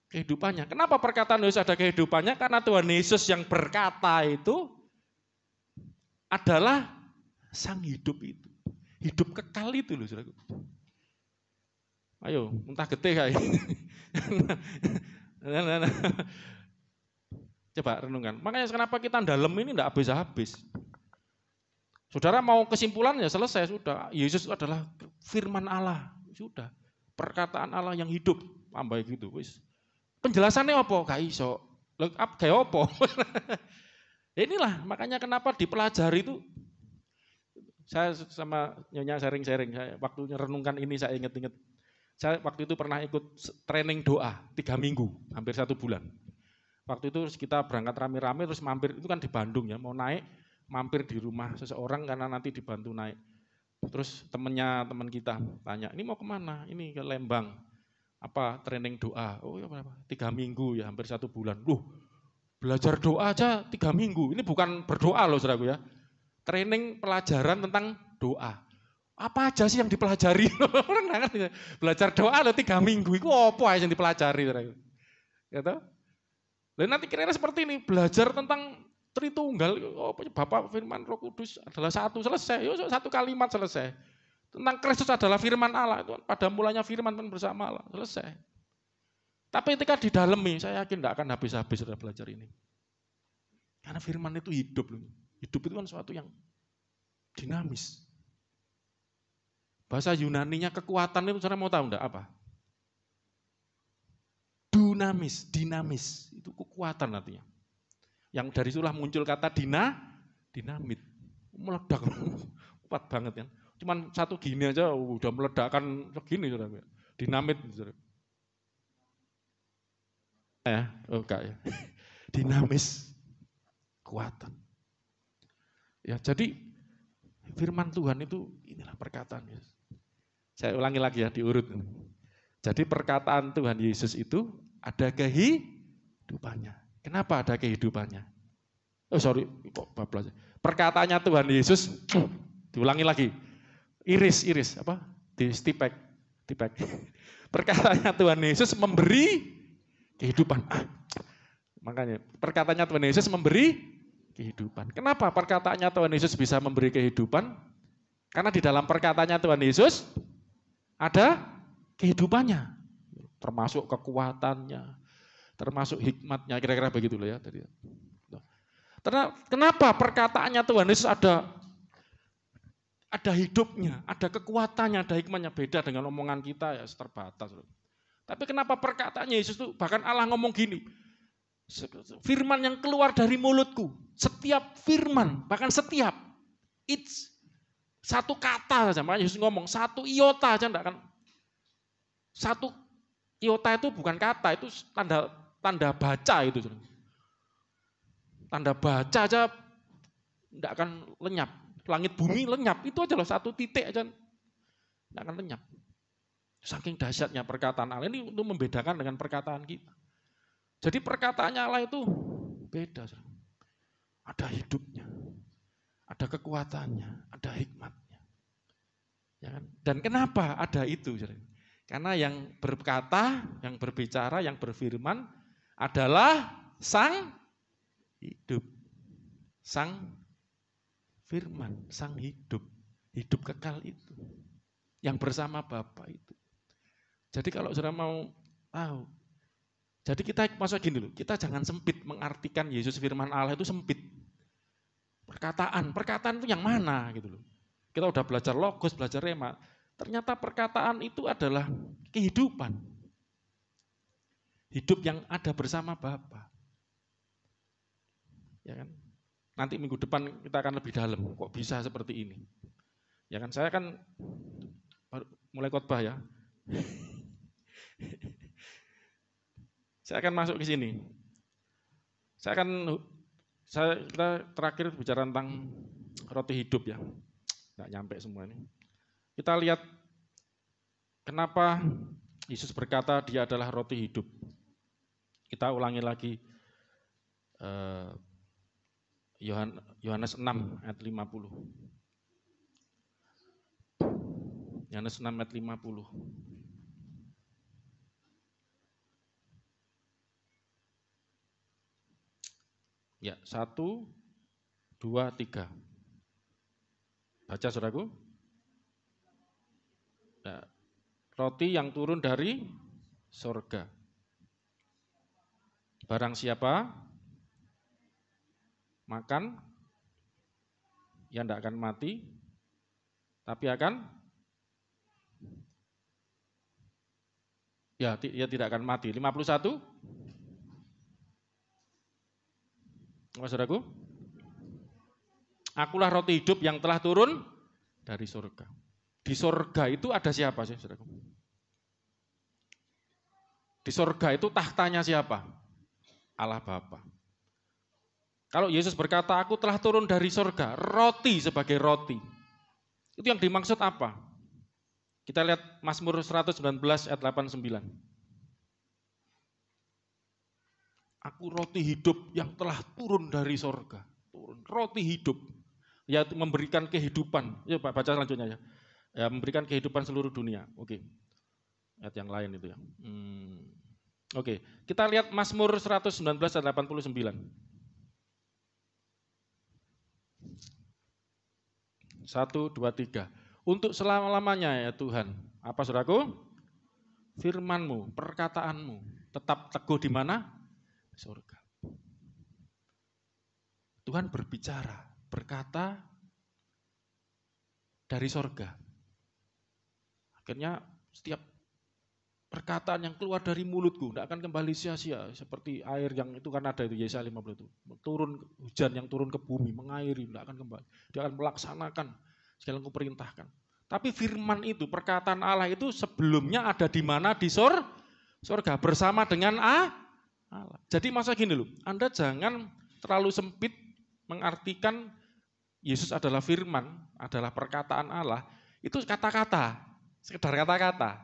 kehidupannya. Kenapa perkataan Yesus ada kehidupannya? Karena Tuhan Yesus yang berkata itu adalah sang hidup itu. Hidup kekal itu loh saudaraku. Ayo, entah getih kayak. Coba renungkan. Makanya kenapa kita dalam ini enggak habis-habis. Saudara mau kesimpulan ya selesai sudah. Yesus adalah firman Allah. Sudah. Perkataan Allah yang hidup. Tambah gitu wis. Penjelasannya apa? Gak iso. Kayak apa? Inilah makanya kenapa dipelajari itu. Saya sama Nyonya sharing-sharing. Saya waktu renungkan ini saya ingat-ingat. Saya waktu itu pernah ikut training doa 3 minggu, hampir 1 bulan. Waktu itu kita berangkat rame-rame terus mampir, itu kan di Bandung ya, mau naik mampir di rumah seseorang karena nanti dibantu naik. Terus teman kita tanya, ini mau kemana? Ini ke Lembang. Apa training doa? Oh ya berapa? 3 minggu ya, hampir 1 bulan. Belajar doa aja 3 minggu. Ini bukan berdoa loh saudaraku ya. Training pelajaran tentang doa. Apa aja sih yang dipelajari? Orang nggak ngerti. Belajar doa loh 3 minggu. Itu apa aja yang dipelajari saudaraku? Gitu? Lalu nanti kira-kira seperti ini. Belajar tentang Tritunggal. Oh, Bapak Firman Roh Kudus adalah satu. Selesai. Yuk, 1 kalimat selesai. Tentang Kristus adalah firman Allah. Itu pada mulanya firman bersama Allah. Selesai. Tapi ketika didalami, saya yakin tidak akan habis-habis sudah belajar ini. Karena firman itu hidup. Hidup itu kan sesuatu yang dinamis. Bahasa Yunaninya kekuatan itu, saudara mau tahu enggak apa? Dunamis, dinamis. Itu kekuatan artinya. Yang dari itulah muncul kata dinamit. Meledak. Kuat banget kan. Cuman 1 gini aja udah meledakkan segini saudara. Dinamit saudara. Ya, enggak ya. Dinamis. kekuatan. Ya, jadi firman Tuhan itu inilah perkataan Yesus. Saya ulangi lagi ya, diurut. Jadi perkataan Tuhan Yesus itu ada kehidupannya. Kenapa ada kehidupannya? Oh sorry, kok bablas. Perkataannya Tuhan Yesus, diulangi lagi. Iris, apa? Di stipek. Perkataannya Tuhan Yesus memberi kehidupan. Makanya perkataannya Tuhan Yesus memberi kehidupan. Kenapa perkataannya Tuhan Yesus bisa memberi kehidupan? Karena di dalam perkataannya Tuhan Yesus ada kehidupannya. Termasuk kekuatannya, termasuk hikmatnya, kira-kira begitu loh ya. Kenapa perkataannya Tuhan Yesus ada hidupnya, ada kekuatannya, ada hikmatnya, beda dengan omongan kita ya terbatas. Tapi kenapa perkataannya Yesus itu, bahkan Allah ngomong gini, firman yang keluar dari mulutku, setiap firman, bahkan setiap, it's satu kata saja, makanya Yesus ngomong, satu iota aja enggak kan. Satu iota itu bukan kata, itu tanda baca itu. Tanda baca aja enggak akan lenyap. Langit bumi lenyap, itu aja loh, satu titik aja enggak akan lenyap. Saking dahsyatnya perkataan Allah ini untuk membedakan dengan perkataan kita. Jadi perkataannya Allah itu beda. Ada hidupnya, ada kekuatannya, ada hikmatnya. Ya kan? Dan kenapa ada itu? Karena yang berkata, yang berbicara, yang berfirman adalah Sang hidup. Sang firman, sang hidup. Hidup kekal itu. Yang bersama Bapa itu. Jadi kalau saudara mau tahu, jadi kita masuk gini loh, kita jangan sempit mengartikan Yesus firman Allah itu sempit. Perkataan itu yang mana gitu loh. Kita udah belajar logos, belajar rema. Ternyata perkataan itu adalah kehidupan. Hidup yang ada bersama Bapa. Ya kan? Nanti minggu depan kita akan lebih dalam. Kok bisa seperti ini? Ya kan, saya kan mulai khotbah ya. Saya akan masuk ke sini. Kita terakhir bicara tentang roti hidup ya. Nggak nyampe semua ini. Kita lihat kenapa Yesus berkata dia adalah roti hidup. Kita ulangi lagi Yohanes 6 ayat 50. Yohanes 6 ayat 50. Ya, 1, 2, 3. Baca saudaraku. Ya, roti yang turun dari surga. Barang siapa makan, ya tidak akan mati, tapi akan, ya tidak akan mati. 51. Saudaraku, akulah roti hidup yang telah turun dari surga. Di surga itu ada siapa sih, saudaraku? Di surga itu tahtanya siapa? Allah Bapa. Kalau Yesus berkata, aku telah turun dari surga, roti sebagai roti. Itu yang dimaksud apa? Kita lihat Mazmur 119 ayat 89. Aku roti hidup yang telah turun dari surga. Turun, roti hidup. Yaitu memberikan kehidupan. Ya Pak, baca selanjutnya ya. Ya, memberikan kehidupan seluruh dunia. Oke. Ayat yang lain itu ya. Oke. Kita lihat Mazmur 119 ayat 89. 1, 2, 3. Untuk selama-lamanya ya Tuhan. Apa saudaraku? Firman-Mu, perkataanmu tetap teguh di mana? Surga. Tuhan berbicara, berkata dari surga. Akhirnya setiap perkataan yang keluar dari mulutku tidak akan kembali sia-sia seperti air yang itu kan ada itu Yesaya 50 itu. Turun hujan yang turun ke bumi mengairi, tidak akan kembali. Dia akan melaksanakan segala yang kuperintahkan. Tapi firman itu, perkataan Allah itu sebelumnya ada di mana? Di surga bersama dengan Allah. Jadi masa gini loh, Anda jangan terlalu sempit mengartikan Yesus adalah firman, adalah perkataan Allah, itu kata-kata, sekedar kata-kata.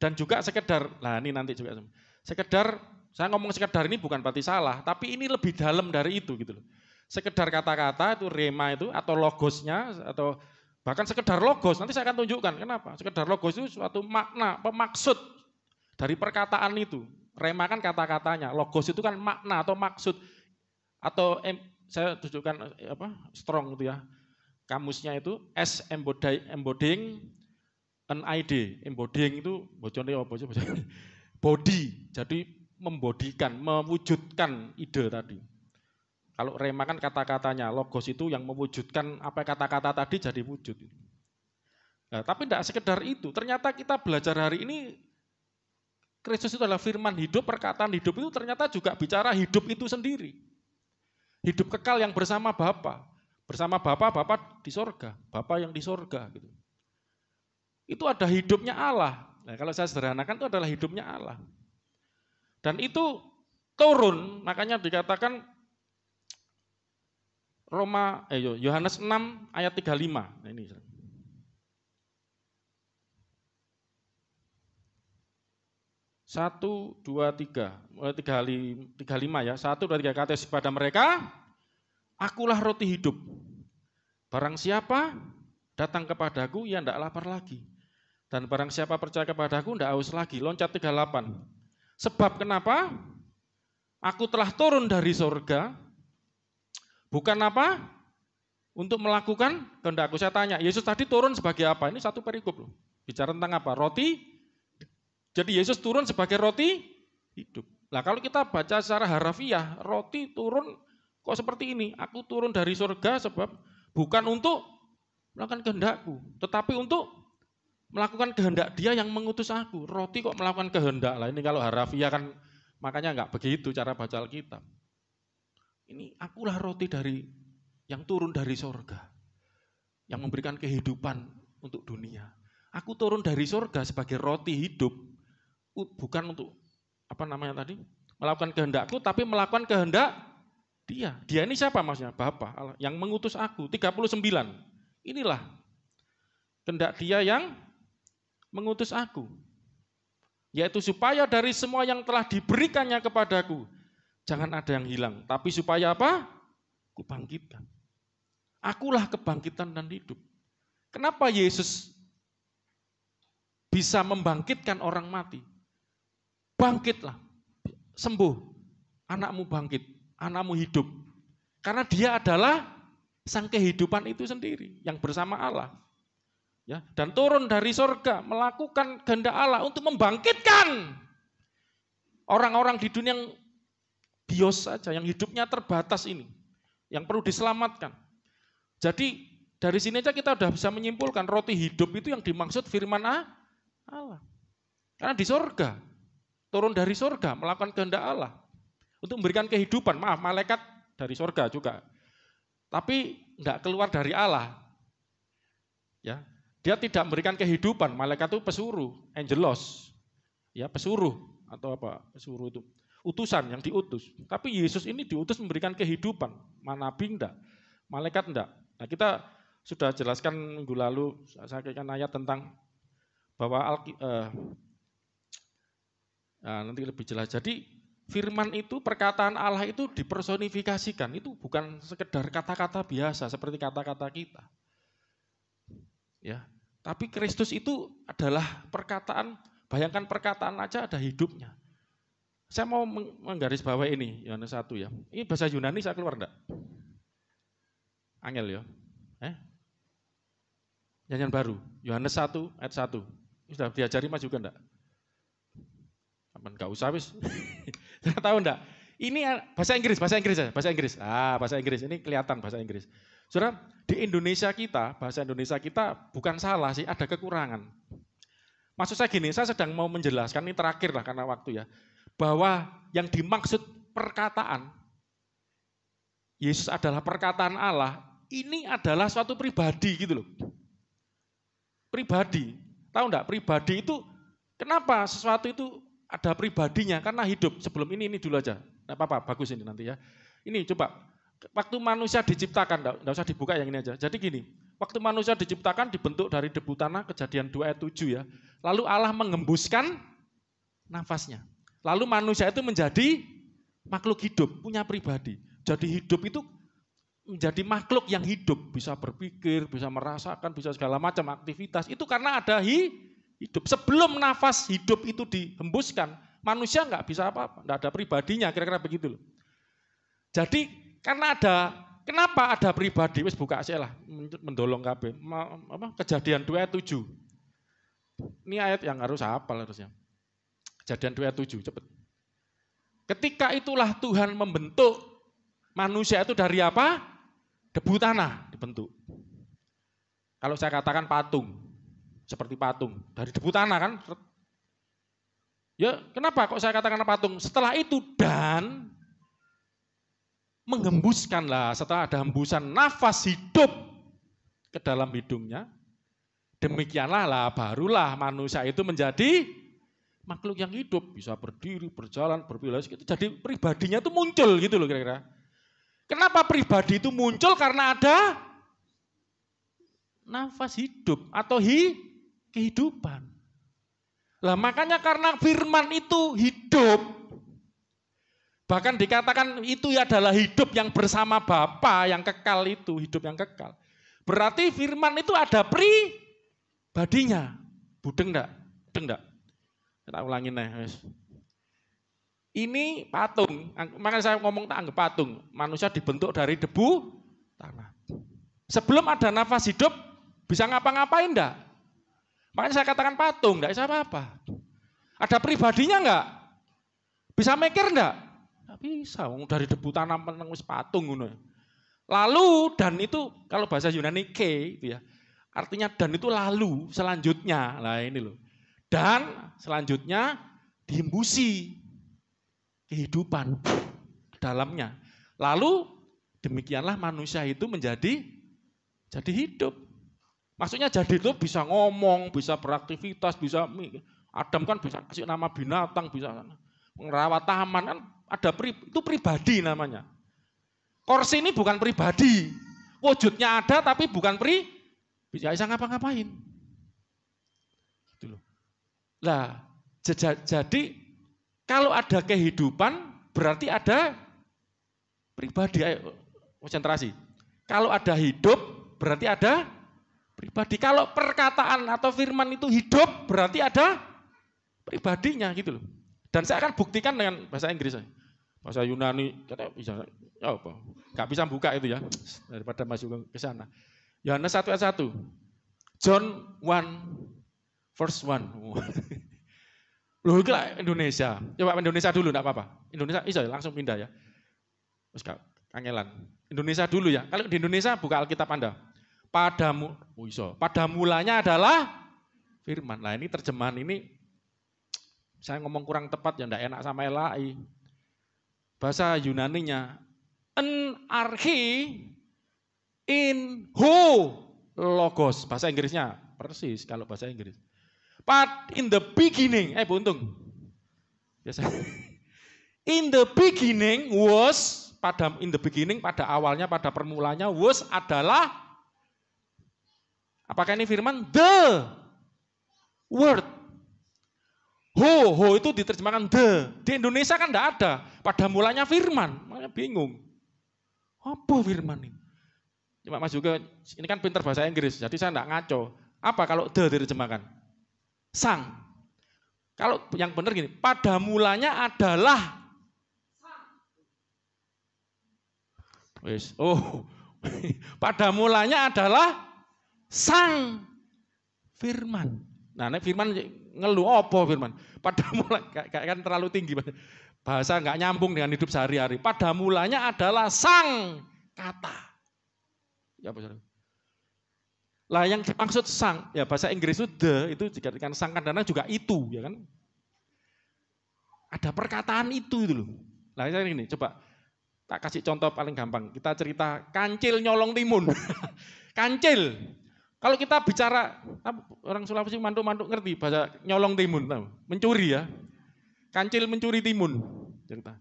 Dan juga sekedar, nah ini nanti juga, sekedar, saya ngomong sekedar ini bukan berarti salah, tapi ini lebih dalam dari itu gitu loh. Sekedar kata-kata itu rema itu, atau logosnya, atau bahkan sekedar logos, nanti saya akan tunjukkan kenapa. Sekedar logos itu suatu makna, pemaksud dari perkataan itu. Rema kan kata-katanya, logos itu kan makna atau maksud. Atau saya tunjukkan strong itu ya. Kamusnya itu S embodying an ide. Embodying itu bocornya apa sih? Body. Jadi membodikan, mewujudkan ide tadi. Kalau rema kan kata-katanya, logos itu yang mewujudkan apa kata-kata tadi jadi wujud. Nah, tapi tidak sekedar itu. Ternyata kita belajar hari ini Kristus itu adalah firman hidup, perkataan hidup itu ternyata juga bicara hidup itu sendiri. Hidup kekal yang bersama Bapa. Bersama Bapa, Bapa di sorga. Bapa yang di sorga. Gitu. Itu ada hidupnya Allah. Nah, kalau saya sederhanakan itu adalah hidupnya Allah. Dan itu turun, makanya dikatakan Yohanes 6 ayat 35. Nah, ini. 1, 2, 3, 35 ya. 1, 2, 3 kata kepada mereka, akulah roti hidup. Barang siapa datang kepadaku, ia tidak lapar lagi. Dan barang siapa percaya kepadaku, tidak haus lagi. Loncat 38. Sebab kenapa? Aku telah turun dari surga, bukan apa? Untuk melakukan kehendakku. Saya tanya, Yesus tadi turun sebagai apa? Ini satu perikop loh. Bicara tentang apa? Roti. Jadi Yesus turun sebagai roti hidup. Nah kalau kita baca secara harafiah, roti turun kok seperti ini. Aku turun dari surga sebab bukan untuk melakukan kehendakku, tetapi untuk melakukan kehendak Dia yang mengutus aku. Roti kok melakukan kehendak lah. Ini kalau harafiah kan makanya enggak begitu cara baca Alkitab. Ini akulah roti yang turun dari surga, yang memberikan kehidupan untuk dunia. Aku turun dari surga sebagai roti hidup, bukan untuk melakukan kehendakku, tapi melakukan kehendak Dia. Dia ini siapa maksudnya? Bapa Allah yang mengutus aku. 39. Inilah kehendak Dia yang mengutus aku, yaitu supaya dari semua yang telah diberikannya kepadaku, jangan ada yang hilang, tapi supaya apa? Kubangkitkan. Akulah kebangkitan dan hidup. Kenapa Yesus bisa membangkitkan orang mati? Bangkitlah, sembuh, anakmu bangkit, anakmu hidup. Karena Dia adalah sang kehidupan itu sendiri, yang bersama Allah. Ya, dan turun dari surga, melakukan kehendak Allah untuk membangkitkan orang-orang di dunia yang bios saja, yang hidupnya terbatas ini, yang perlu diselamatkan. Jadi dari sini aja kita sudah bisa menyimpulkan roti hidup itu yang dimaksud firman Allah. Karena di surga, turun dari surga, melakukan kehendak Allah untuk memberikan kehidupan. Maaf, malaikat dari surga juga, tapi enggak keluar dari Allah. Ya, dia tidak memberikan kehidupan. Malaikat itu pesuruh, angelos, ya pesuruh atau apa? Pesuruh itu utusan yang diutus. Tapi Yesus ini diutus memberikan kehidupan. Nabi enggak, malaikat enggak. Nah, kita sudah jelaskan minggu lalu, saya akan ayat tentang bahwa nanti lebih jelas. Jadi firman itu, perkataan Allah itu dipersonifikasikan. Itu bukan sekedar kata-kata biasa seperti kata-kata kita. Ya, tapi Kristus itu adalah perkataan, bayangkan perkataan aja ada hidupnya. Saya mau menggarisbawahi ini, Yohanes 1 ya. Ini bahasa Yunani saya keluar enggak? Angel ya. Nyanyian baru, Yohanes 1 ayat 1. Ini sudah diajari Mas juga enggak? Enggak usah wis. Saya tahu enggak? Ini bahasa Inggris ya, bahasa Inggris. Ini kelihatan bahasa Inggris. Saudara, di Indonesia kita, bahasa Indonesia kita bukan salah sih, ada kekurangan. Maksud saya gini, saya sedang mau menjelaskan, ini terakhir lah karena waktu ya, bahwa yang dimaksud perkataan, Yesus adalah perkataan Allah, ini adalah suatu pribadi gitu loh. Pribadi, tahu enggak? Pribadi itu, kenapa sesuatu itu ada pribadinya? Karena hidup. Sebelum ini dulu aja, enggak apa-apa, bagus ini nanti ya. Ini coba, Waktu manusia diciptakan, enggak usah dibuka yang ini aja. Jadi gini, waktu manusia diciptakan dibentuk dari debu tanah, Kejadian 2 ayat 7 ya. Lalu Allah mengembuskan nafasnya. Lalu manusia itu menjadi makhluk hidup, punya pribadi. Jadi hidup itu menjadi makhluk yang hidup, bisa berpikir, bisa merasakan, bisa segala macam aktivitas. Itu karena ada hidup. Sebelum nafas hidup itu dihembuskan, manusia nggak bisa apa-apa, nggak ada pribadinya, kira-kira begitu loh. Jadi karena kenapa ada pribadi, wis buka aja lah, mendolong KB. Kejadian 2 ayat 7. Ini ayat yang harus hafal harusnya. Kejadian 2 ayat 7, cepet. Ketika itulah Tuhan membentuk manusia itu dari apa? Debu tanah dibentuk. Kalau saya katakan patung, seperti patung, dari debu tanah kan. Ya kenapa kok saya katakan patung? Setelah itu dan menghembuskanlah, setelah ada hembusan nafas hidup ke dalam hidungnya, demikianlah lah barulah manusia itu menjadi makhluk yang hidup, bisa berdiri, berjalan, berpilih, gitu. Jadi pribadinya itu muncul gitu loh kira-kira. Kenapa pribadi itu muncul? Karena ada nafas hidup atau kehidupan. Lah makanya karena firman itu hidup, bahkan dikatakan itu adalah hidup yang bersama Bapa yang kekal itu, hidup yang kekal. Berarti firman itu ada pribadinya. Budeng enggak? Budeng enggak? Kita ulangin nih. Ini patung, makanya saya ngomong tak anggap patung. Manusia dibentuk dari debu tanah. Sebelum ada nafas hidup, bisa ngapa-ngapain enggak? Makanya saya katakan patung, enggak bisa apa-apa. Ada pribadinya enggak? Bisa mikir enggak? Enggak bisa, dari debu tanah menengis patung. Lalu, dan itu kalau bahasa Yunani ke, itu ya, artinya dan itu lalu, selanjutnya. Lah ini loh. Dan selanjutnya dihembusi kehidupan dalamnya. Lalu demikianlah manusia itu menjadi hidup. Maksudnya jadi itu bisa ngomong, bisa beraktivitas, bisa Adam kan bisa kasih nama binatang, bisa merawat taman kan ada itu pribadi namanya. Kursi ini bukan pribadi. Wujudnya ada tapi bukan bisa ngapa-ngapain. Gitu loh. Lah, jadi kalau ada kehidupan, berarti ada pribadi. Ayo, konsentrasi. Kalau ada hidup, berarti ada pribadi. Kalau perkataan atau firman itu hidup, berarti ada pribadinya gitu loh. Dan saya akan buktikan dengan bahasa Inggris. Bahasa Yunani, katanya bisa, ya apa? Gak bisa buka itu ya, daripada masuk ke sana. Yohanes 1 ayat 1. John 1, verse 1. Loh itu lah Indonesia. Coba Indonesia dulu enggak apa-apa. Indonesia bisa langsung pindah ya. Terus kangelan. Indonesia dulu ya. Kalau di Indonesia buka Alkitab Anda. Pada mulanya adalah firman. Nah, ini terjemahan ini saya ngomong kurang tepat ya enggak enak sama LAI. Bahasa Yunaninya en archi in ho logos. Bahasa Inggrisnya persis kalau bahasa Inggris. But in the beginning, buntung. Biasa. In the beginning was, pada awalnya, pada permulanya was adalah, apakah ini firman? The word. Ho itu diterjemahkan the. Di Indonesia kan enggak ada. Pada mulanya firman, makanya bingung. Apa firman ini? Cuma Mas juga, ini kan pinter bahasa Inggris, jadi saya enggak ngaco. Apa kalau the diterjemahkan? Sang. Kalau yang benar gini, pada mulanya adalah pada mulanya adalah sang firman. Nah, firman ngeluh apa firman? Pada mulanya kan terlalu tinggi bahasa nggak nyambung dengan hidup sehari-hari. Pada mulanya adalah sang kata. Ya, Pak. Lah yang dimaksud sang, ya bahasa Inggris itu the, itu dikatakan sang kadang-kadang juga itu, ya kan? Ada perkataan itu loh. Lah saya ini coba tak kasih contoh paling gampang. Kita cerita kancil nyolong timun. Kancil. Kalau kita bicara orang Sulawesi mantuk-mantuk ngerti bahasa nyolong timun, tahu? Mencuri ya. Kancil mencuri timun. Cerita.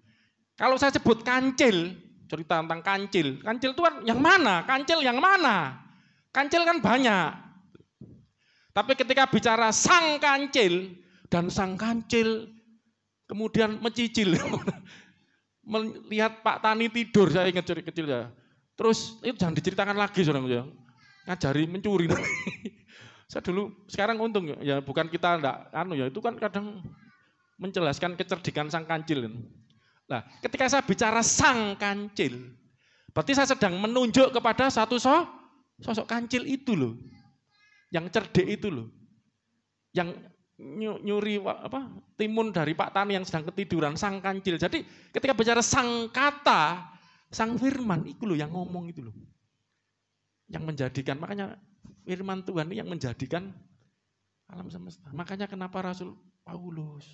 Kalau saya sebut kancil, cerita tentang kancil. Kancil itu kan yang mana? Kancil yang mana? Kancil kan banyak. Tapi ketika bicara sang kancil, dan sang kancil kemudian mencicil. Melihat Pak Tani tidur, saya ingat kecil ya. Terus itu jangan diceritakan lagi saudara, ngajari mencuri. Saya dulu, sekarang untung ya bukan kita enggak ya itu kan kadang menjelaskan kecerdikan sang kancil. Nah, ketika saya bicara sang kancil, berarti saya sedang menunjuk kepada satu sosok kancil itu loh. Yang cerdik itu loh. Yang nyuri timun dari Pak Tani yang sedang ketiduran, sang kancil. Jadi ketika bicara sang kata, sang firman itu loh yang ngomong itu loh. Yang menjadikan, makanya firman Tuhan ini yang menjadikan alam semesta. Makanya kenapa Rasul Paulus,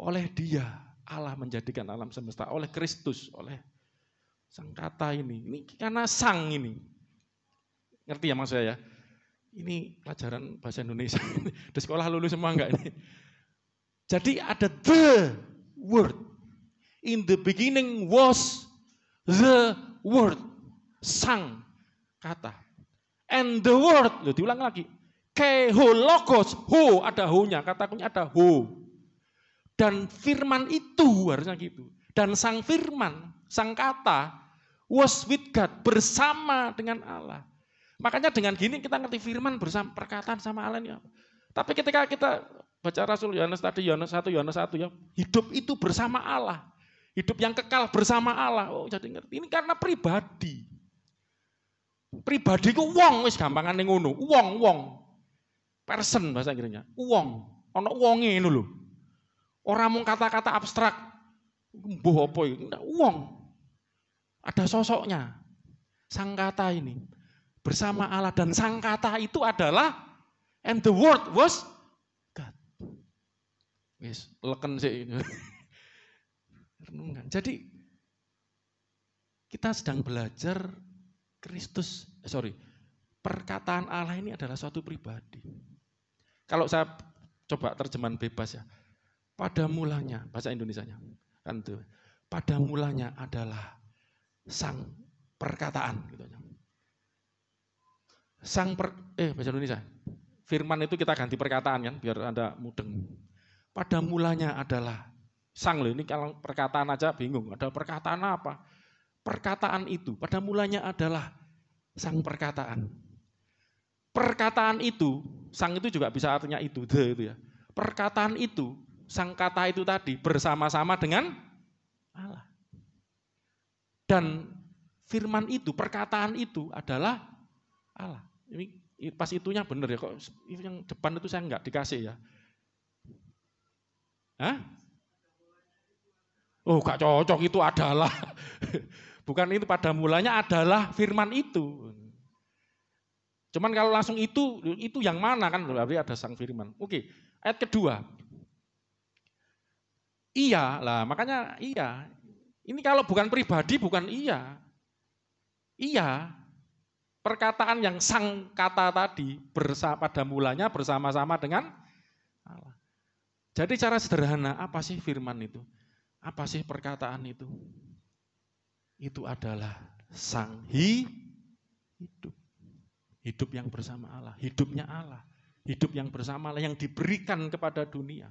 oleh dia Allah menjadikan alam semesta, oleh Kristus, oleh sang kata ini karena sang ini. Ngerti ya maksud saya? Ini pelajaran bahasa Indonesia. Di sekolah lulus semua enggak ini? Jadi ada the word. In the beginning was the word. Sang kata. And the word, loh, diulang lagi. Keho logos, ho, ada ho-nya, kata kuncinya ada ho. Dan firman itu harusnya gitu. Dan sang firman, sang kata, was with God, bersama dengan Allah. Makanya dengan gini kita ngerti firman bersama, perkataan sama Allah ini. Tapi ketika kita baca Rasul Yohanes tadi, Yohanes 1 ya, hidup itu bersama Allah. Hidup yang kekal bersama Allah. Oh jadi ngerti, ini karena pribadi. Pribadi ku wong wis gampangane ngono. Wong. Person bahasa Inggrisnya. Wong. Ana wonge ngono lho. Ora mung kata-kata abstrak. Mbuh apa iki? Wong. Ada sosoknya. Sang kata ini bersama Allah dan sang kata itu adalah and the word was God. Wis leken sik. Renungan. Jadi kita sedang belajar perkataan Allah ini adalah suatu pribadi. Kalau saya coba terjemahan bebas ya, pada mulanya, bahasa Indonesianya, kan itu, pada mulanya adalah sang perkataan. Gitu. Bahasa Indonesia, firman itu kita ganti perkataan kan, biar Anda mudeng. Pada mulanya adalah sang, loh ini kalau perkataan aja bingung, ada perkataan apa? Perkataan itu pada mulanya adalah sang perkataan. Perkataan itu, sang itu juga bisa artinya itu, the itu ya. Perkataan itu, sang kata itu tadi bersama-sama dengan Allah. Dan firman itu, perkataan itu adalah Allah. Ini pas itunya benar ya, kok yang depan itu saya enggak dikasih ya. Hah? Oh, gak cocok, itu adalah. Bukan itu, pada mulanya adalah firman itu. Cuman kalau langsung itu yang mana kan, berarti ada sang firman. Oke, ayat kedua. Iya, lah makanya iya. Ini kalau bukan pribadi bukan iya. Iya, perkataan yang sang kata tadi pada mulanya bersama-sama dengan Allah. Jadi cara sederhana, apa sih firman itu? Apa sih perkataan itu? Itu adalah sang hidup. Hidup yang bersama Allah, hidupnya Allah. Hidup yang bersama Allah yang diberikan kepada dunia.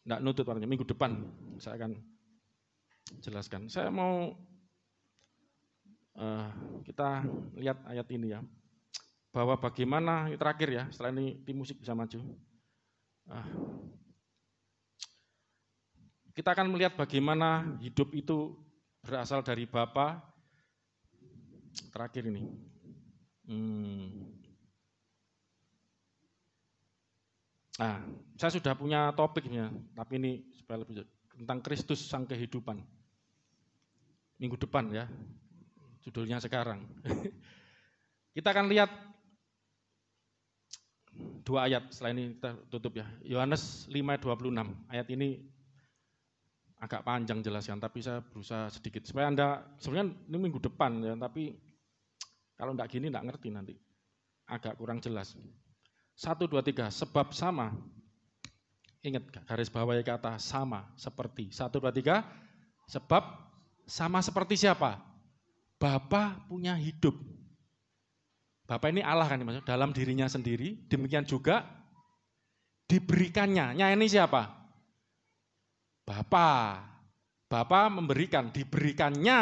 Nggak nutut warnanya, minggu depan saya akan jelaskan. Saya mau kita lihat ayat ini ya. Bahwa bagaimana, ini terakhir ya, setelah ini tim musik bisa maju. Kita akan melihat bagaimana hidup itu berasal dari Bapa. Terakhir ini. Saya sudah punya topiknya, tapi ini supaya lebih tentang Kristus sang kehidupan. Minggu depan ya, judulnya sekarang. Kita akan lihat 2 ayat, setelah ini kita tutup ya. Yohanes 5:26, ayat ini agak panjang jelaskan, tapi saya berusaha sedikit. Supaya Anda, sebenarnya ini minggu depan ya, tapi kalau enggak gini enggak ngerti nanti. Agak kurang jelas. 1, 2, 3, sebab sama. Ingat garis bawahi kata sama, seperti. 1, 2, 3, Sebab sama seperti siapa? Bapa punya hidup. Bapa ini Allah kan maksudnya, dalam dirinya sendiri, demikian juga diberikannya. Nya ini siapa? Bapa. Bapa memberikan, diberikannya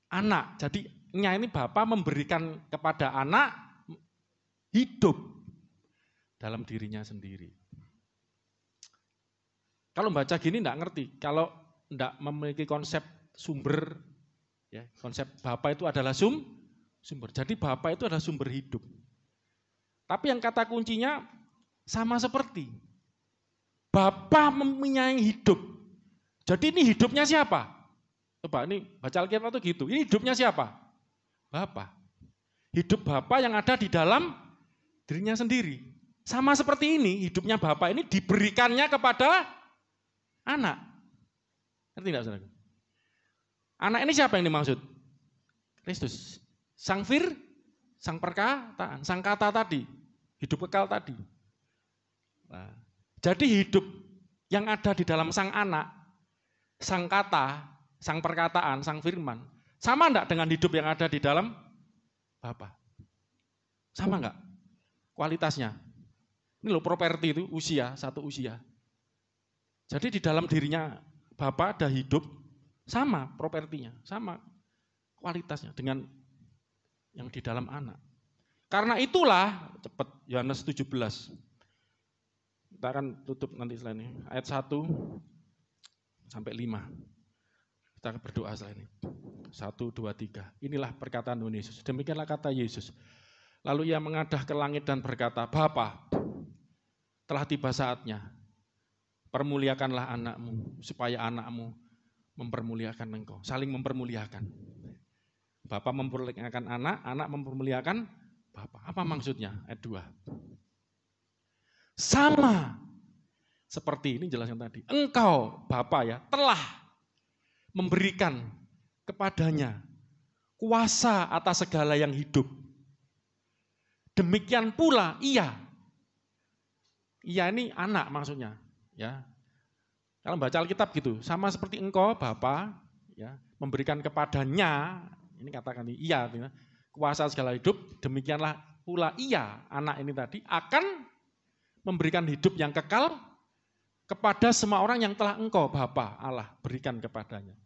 anak. Jadi nya ini Bapa memberikan kepada anak hidup dalam dirinya sendiri. Kalau baca gini enggak ngerti, kalau enggak memiliki konsep sumber, ya, konsep Bapa itu adalah sumber. Jadi Bapa itu adalah sumber hidup. Tapi yang kata kuncinya sama seperti Bapa mempunyai hidup. Jadi ini hidupnya siapa? Coba ini baca Alkitab itu gitu. Ini hidupnya siapa? Bapa. Hidup Bapa yang ada di dalam dirinya sendiri. Sama seperti ini, hidupnya Bapa ini diberikannya kepada anak. Ngerti enggak saudara? Anak ini siapa yang dimaksud? Kristus. Sang perkataan, sang kata tadi, hidup kekal tadi. Nah, jadi hidup yang ada di dalam sang anak, sang kata, sang perkataan, sang firman, sama enggak dengan hidup yang ada di dalam Bapa? Sama enggak? Kualitasnya. Ini loh properti itu, satu usia. Jadi di dalam dirinya Bapa ada hidup, sama propertinya, sama kualitasnya dengan yang di dalam anak. Karena itulah, cepat Yohanes 17. Kita akan tutup nanti setelah ini. Ayat 1 sampai 5. Kita akan berdoa setelah ini. 1, 2, 3. Inilah perkataan Tuhan Yesus. Demikianlah kata Yesus. Lalu ia mengadah ke langit dan berkata, Bapa, telah tiba saatnya. Permuliakanlah anakmu, supaya anakmu mempermuliakan engkau. Saling mempermuliakan. Bapa mempermuliakan anak, anak mempermuliakan Bapa. Apa maksudnya? Ayat 2. Sama seperti ini jelaskan tadi. Engkau, Bapa ya, telah memberikan kepadanya kuasa atas segala yang hidup. Demikian pula ia. Ia ini anak maksudnya, ya. Kalau baca Alkitab gitu, sama seperti engkau, Bapa, ya, memberikan kepadanya, ini katakan ia, kuasa segala hidup, demikianlah pula ia, anak ini tadi, akan memberikan hidup yang kekal kepada semua orang yang telah engkau, Bapa, Allah, berikan kepadanya.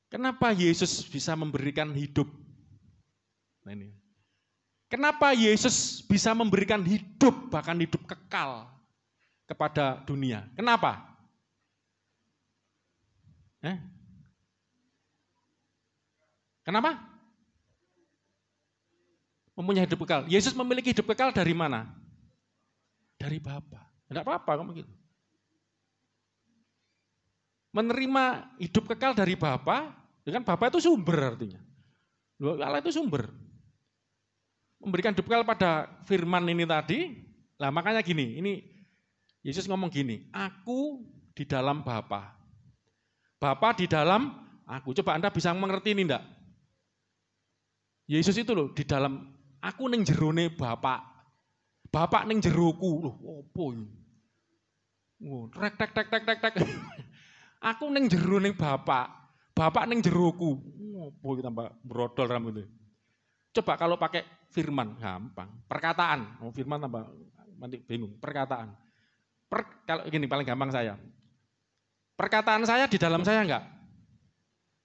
Kenapa Yesus bisa memberikan hidup? Nah ini. Kenapa Yesus bisa memberikan hidup, bahkan hidup kekal kepada dunia? Kenapa? Kenapa? Mempunyai hidup kekal. Yesus memiliki hidup kekal dari mana? Dari Bapa. Tidak apa-apa kamu gitu. Menerima hidup kekal dari Bapa, dengan Bapa itu sumber artinya. Allah itu sumber. Memberikan hidup kekal pada firman ini tadi. Lah makanya gini, ini Yesus ngomong gini, aku di dalam Bapa. Bapa di dalam aku. Coba Anda bisa mengerti ini enggak? Yesus itu loh di dalam aku ning jerone Bapak. Bapak ning jeroku. Loh, opo iki? Tek. Aku ning jero ning Bapak. Bapak ning jeroku. Opo iki tambah brodol rambutnya. Coba kalau pakai firman gampang. Perkataan, firman tambah nanti bingung. Perkataan. Kalau gini paling gampang saya. Perkataan saya di dalam saya enggak?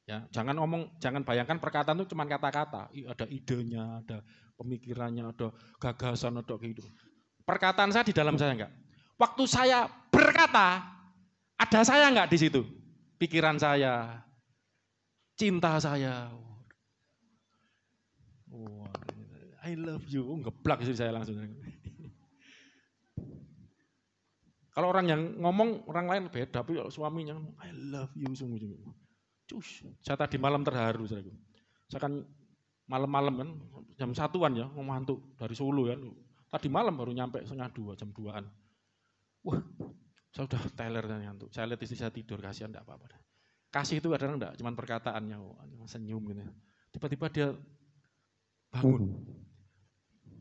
Ya, jangan bayangkan perkataan itu cuma kata-kata. Ada idenya, ada pemikirannya, ada gagasan, ada gitu. Perkataan saya di dalam saya enggak? Waktu saya berkata, ada saya enggak di situ? Pikiran saya, cinta saya. I love you. Ngeblak sih saya langsung. Kalau orang yang ngomong, orang lain beda, tapi kalau suaminya I love you sungguh-sungguh. Saya tadi malam terharu. Saya kan malam-malam kan, jam 1-an ya, ngantuk dari Solo ya. Tadi malam baru nyampe 1:30, jam 2-an. Wah, saya udah teler dan ngantuk. Saya lihat istri saya tidur, kasihan enggak apa-apa. Kasih itu kadang enggak, cuma perkataannya, senyum gitu. Tiba-tiba dia bangun.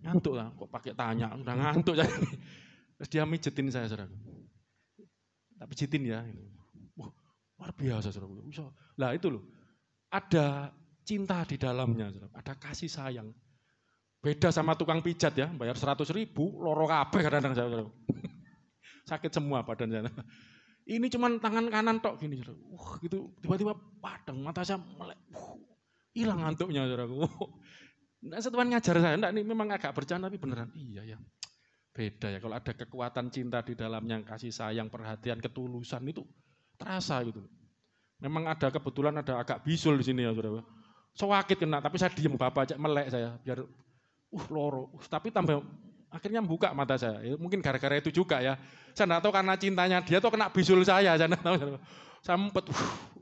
Ngantuk lah, kok pakai tanya, udah ngantuk. Terus dia mijetin saya, saudara. Tak pijitin ya. Wah, Luar biasa, saudara. Lah itu loh, ada cinta di dalamnya, saudara. Ada kasih sayang. Beda sama tukang pijat ya, bayar 100.000, loro kabeh kadang-kadang, saudara. Sakit semua badan saya. Ini cuman tangan kanan tok gini, saudara. Gitu tiba-tiba padang, mata saya melek. Hilang ngantuknya, saudara. Nah, setelah ngajar saya, enggak, ini memang agak bercanda tapi beneran. Iya ya. Beda ya, kalau ada kekuatan cinta di dalamnya, kasih sayang, perhatian, ketulusan itu terasa gitu. Memang ada kebetulan ada agak bisul di sini ya, saudara. Sewakit kena, tapi saya diem, bapak cek melek saya, biar loro. Tapi tambah akhirnya buka mata saya. Ya, mungkin gara-gara itu juga ya. Saya enggak tahu karena cintanya dia atau kena bisul saya enggak tahu. Saya mumpet,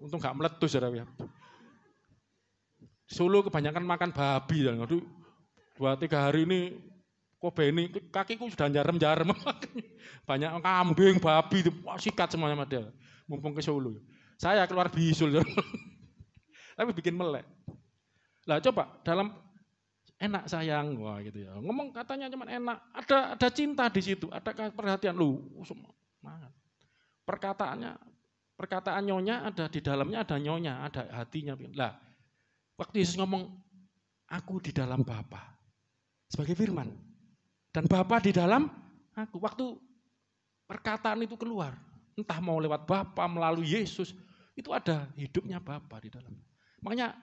untung enggak meletus, saudara. Solo kebanyakan makan babi. Aduh, 2-3 hari ini kok Beni kakiku sudah jarem-jarem. Banyak kambing, babi, sikat semuanya sama dia. Mumpung ke Solo. Saya keluar bisul. Tapi bikin melek. Lah coba dalam enak sayang, wah gitu ya. Ngomong katanya cuma enak, ada cinta di situ, ada perhatian lu. Semangat. Perkataan nyonya ada di dalamnya, ada nyonya, ada hatinya. Lah, waktu Yesus ngomong, aku di dalam Bapa sebagai firman, dan Bapa di dalam aku. Waktu perkataan itu keluar, entah mau lewat Bapa melalui Yesus, itu ada hidupnya Bapa di dalam. Makanya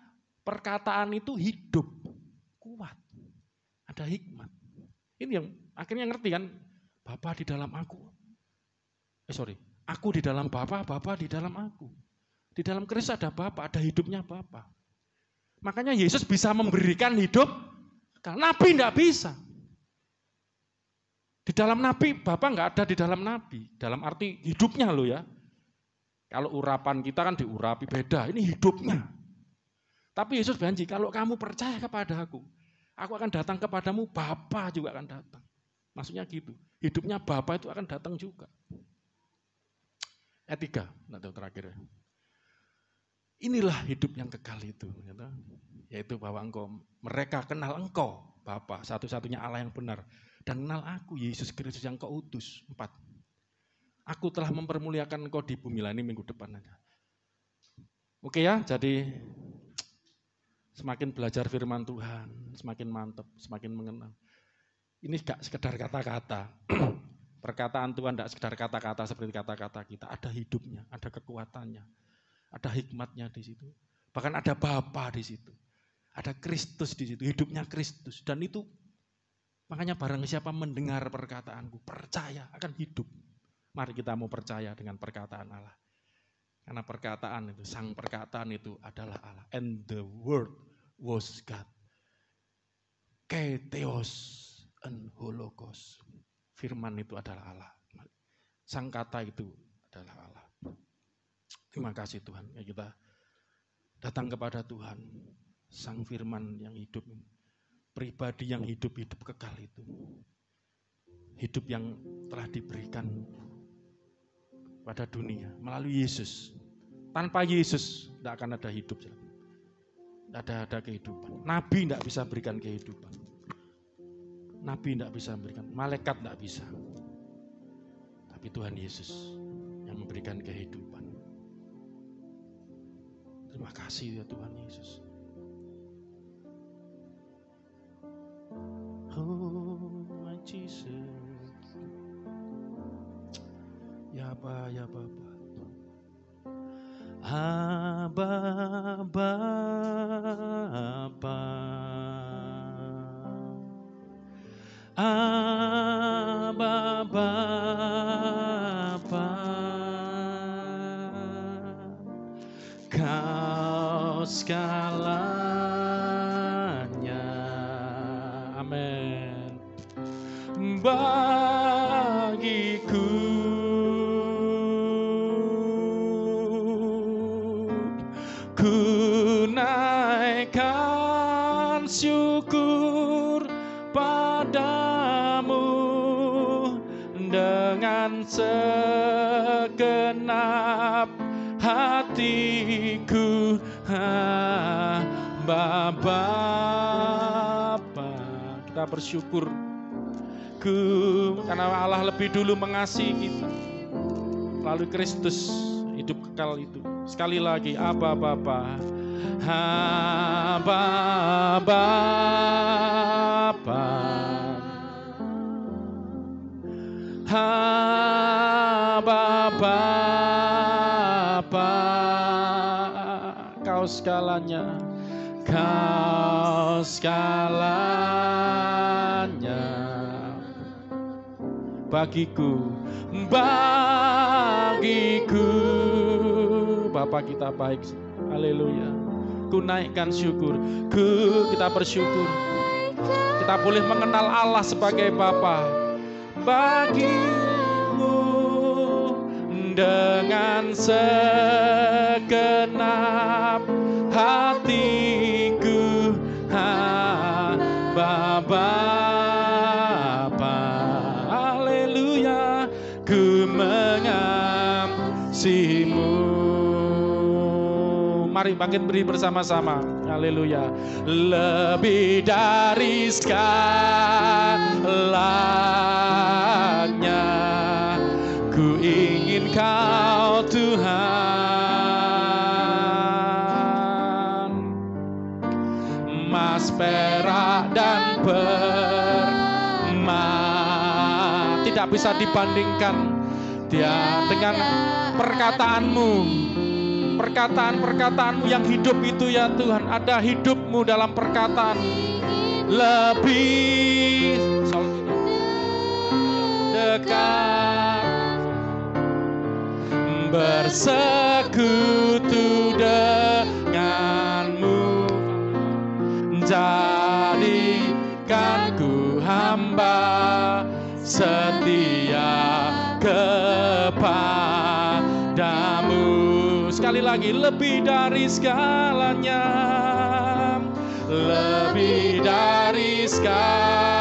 perkataan itu hidup, kuat, ada hikmat. Ini yang akhirnya ngerti kan, Bapa di dalam aku. Aku di dalam Bapa, Bapa di dalam aku. Di dalam Kristus ada Bapa, ada hidupnya Bapa. Makanya Yesus bisa memberikan hidup, karena Nabi tidak bisa. Di dalam Nabi, Bapa nggak ada di dalam Nabi. Dalam arti hidupnya loh ya. Kalau urapan kita kan diurapi beda, ini hidupnya. Tapi Yesus janji, kalau kamu percaya kepada aku akan datang kepadamu, Bapa juga akan datang. Maksudnya gitu, hidupnya Bapa itu akan datang juga. Ayat 3, nanti terakhir. Inilah hidup yang kekal itu, yaitu bahwa mereka kenal engkau, Bapa, satu-satunya Allah yang benar, dan kenal aku, Yesus Kristus yang kau utus. 4. Aku telah mempermuliakan engkau di bumi. Ini minggu depan aja. Oke ya, jadi semakin belajar firman Tuhan, semakin mantap, semakin mengenal. Ini gak sekedar kata-kata. Perkataan Tuhan tidak sekedar kata-kata seperti kata-kata kita. Ada hidupnya, ada kekuatannya, ada hikmatnya di situ. Bahkan ada Bapa di situ. Ada Kristus di situ, hidupnya Kristus. Dan itu makanya barang siapa mendengar perkataanku, percaya akan hidup. Mari kita mau percaya dengan perkataan Allah. Karena perkataan itu, sang perkataan itu adalah Allah. And the word was God. Ketheos and holokos. Firman itu adalah Allah. Sang kata itu adalah Allah. Terima kasih Tuhan. Ya, kita datang kepada Tuhan. Sang firman yang hidup. Pribadi yang hidup-hidup kekal itu. Hidup yang telah diberikan pada dunia melalui Yesus. Tanpa Yesus tidak akan ada hidup. Tidak ada kehidupan. Nabi tidak bisa berikan kehidupan. Nabi tidak bisa memberikan, malaikat tidak bisa. Tapi Tuhan Yesus yang memberikan kehidupan. Terima kasih ya Tuhan Yesus. Oh my Jesus. Ya Bapa, ya Bapa. Abba, Bapa. Abba, Bapa. Kau segalanya. Amin. Bagiku. Ku naikkan syukur padamu dengan segenap hatiku. Bapa, kita bersyukur karena Allah lebih dulu mengasihi kita melalui Kristus hidup kekal itu. Sekali lagi, Aba Bapa, Aba Bapa, Aba Bapa, Kau segalanya, Kau segalanya bagiku, Bapa kita baik. Haleluya. Ku naikkan syukur, kita bersyukur. Kita boleh mengenal Allah sebagai Bapa. Bagimu dengan segenap hatiku, Bapa. Haleluya, ku mengasihimu. Mari bangkit beri bersama-sama. Haleluya. Lebih dari segalanya, ku ingin Kau Tuhan. Emas, perak, dan permata tidak bisa dibandingkan dia dengan perkataanmu. Perkataan-perkataanmu yang hidup itu ya Tuhan. Ada hidupmu dalam perkataan. Lebih dekat, bersekutu denganmu, jadikan ku hamba setia kepadamu. Sekali lagi, lebih dari segalanya, lebih dari segalanya,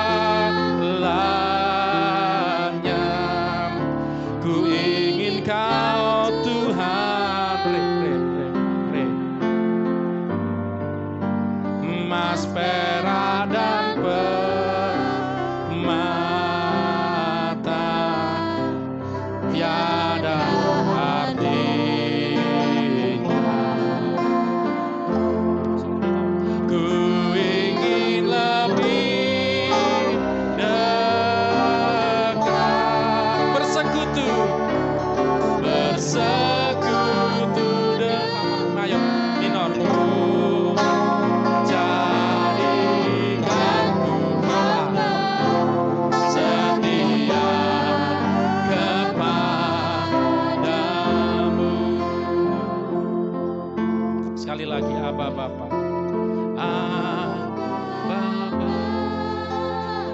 ku ingin Kau Tuhan. Emas, perak, dan permata tiada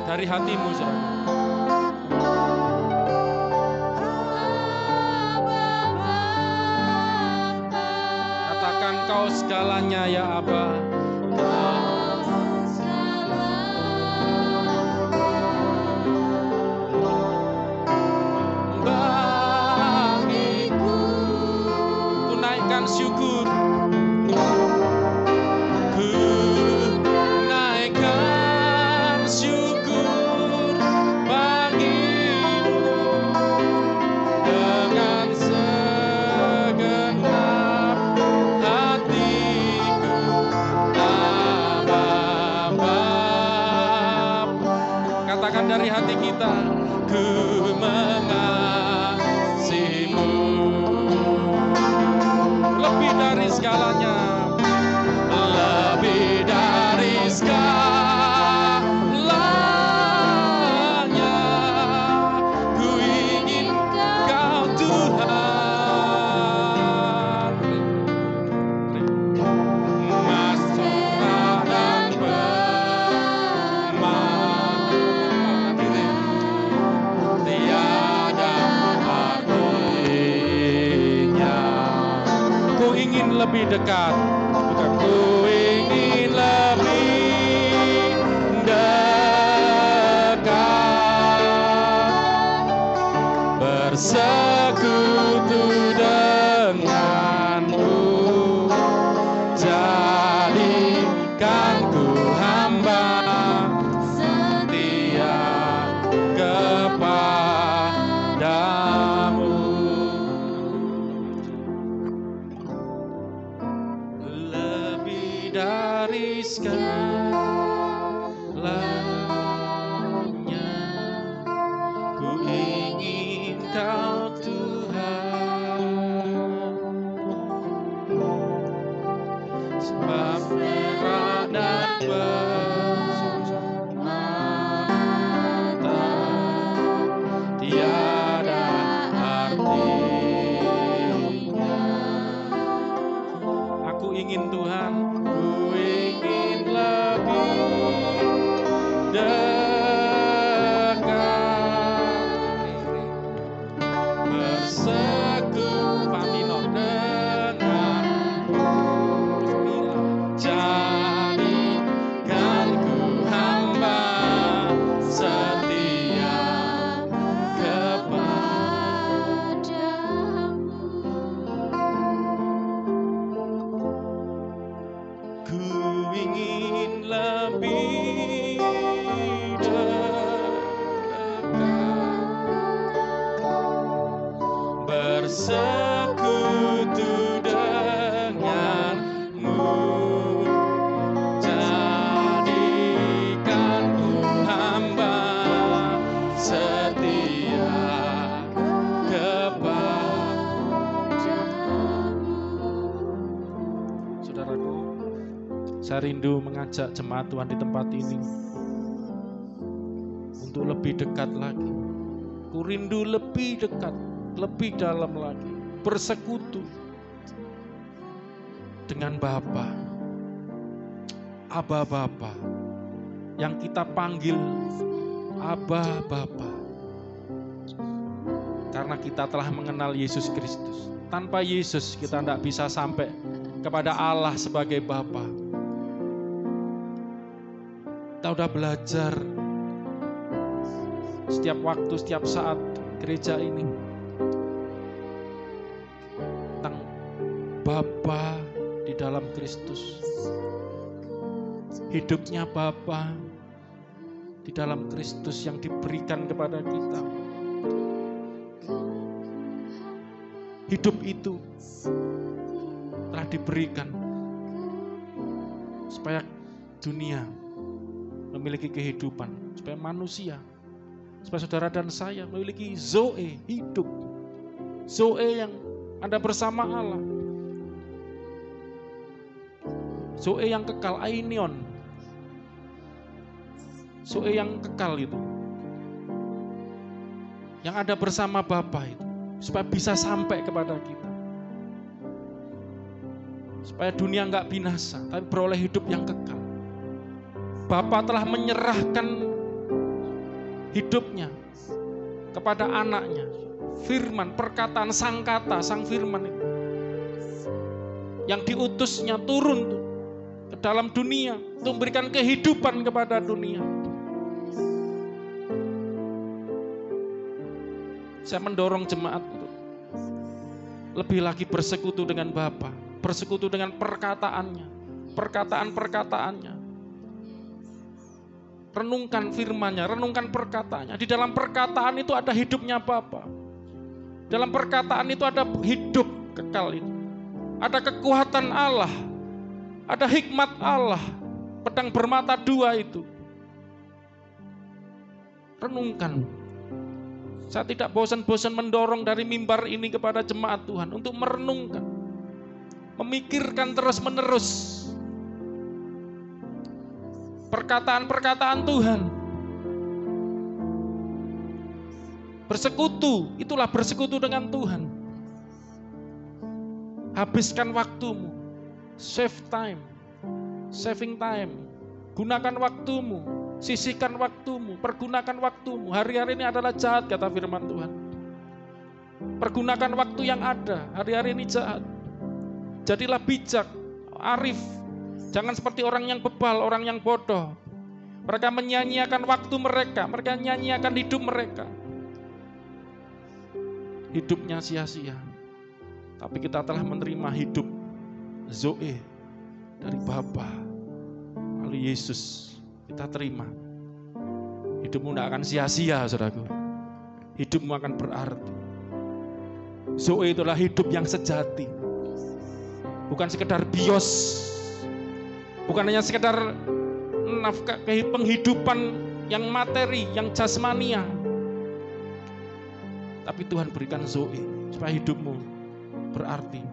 dari hatimu, saudara. Katakan Kau segalanya ya Aba. Bagiku, ku naikkan syukur. Dari hati kita, ku mengasihimu lebih dari segalanya, lebih dari segalanya, ku ingin Kau Tuhan. Emas, perak, dan lebih dekat, ku ingin lebih dekat, bersekutu denganmu, jadikan ku hamba setia kepadamu. Saya rindu mengajak jemaat Tuhan di tempat ini untuk lebih dekat lagi. Ku rindu lebih dekat, lebih dalam lagi, bersekutu dengan Bapa, Aba Bapa, yang kita panggil Aba Bapa, karena kita telah mengenal Yesus Kristus. Tanpa Yesus kita tidak bisa sampai kepada Allah sebagai Bapa. Kita udah belajar setiap waktu, setiap saat gereja ini tentang Bapa di dalam Kristus. Hidupnya Bapa di dalam Kristus yang diberikan kepada kita. Hidup itu telah diberikan supaya dunia memiliki kehidupan, supaya manusia, supaya saudara dan saya memiliki zoe, hidup. Zoe yang ada bersama Allah. Zoe yang kekal, aionion. Zoe yang kekal itu. Yang ada bersama Bapa itu. Supaya bisa sampai kepada kita. Supaya dunia enggak binasa, tapi beroleh hidup yang kekal. Bapa telah menyerahkan hidupnya kepada anaknya. Firman, perkataan sang kata, sang firman itu. Yang diutusnya turun ke dalam dunia untuk memberikan kehidupan kepada dunia. Saya mendorong jemaat untuk lebih lagi bersekutu dengan Bapa, bersekutu dengan perkataannya, perkataan-perkataannya. Renungkan firman-Nya, renungkan perkataannya. Di dalam perkataan itu ada hidupnya Bapa. Dalam perkataan itu ada hidup kekal itu. Ada kekuatan Allah, ada hikmat Allah, pedang bermata dua itu. Renungkan. Saya tidak bosan-bosan mendorong dari mimbar ini kepada jemaat Tuhan untuk merenungkan, memikirkan terus-menerus perkataan-perkataan Tuhan. Bersekutu, itulah bersekutu dengan Tuhan. Habiskan waktumu, save time, saving time. Gunakan waktumu, sisihkan waktumu, pergunakan waktumu. Hari-hari ini adalah jahat, kata firman Tuhan. Pergunakan waktu yang ada, hari-hari ini jahat. Jadilah bijak, arif. Jangan seperti orang yang bebal, orang yang bodoh. Mereka menyanyiakan waktu mereka, mereka menyanyiakan hidup mereka. Hidupnya sia-sia. Tapi kita telah menerima hidup Zoe dari Bapa melalui Yesus. Kita terima. Hidupmu tidak akan sia-sia, saudaraku. Hidupmu akan berarti. Zoe itulah hidup yang sejati. Bukan sekedar bios. Bukan hanya sekedar nafkah penghidupan yang materi, yang jasmania. Tapi Tuhan berikan Zoe supaya hidupmu berarti.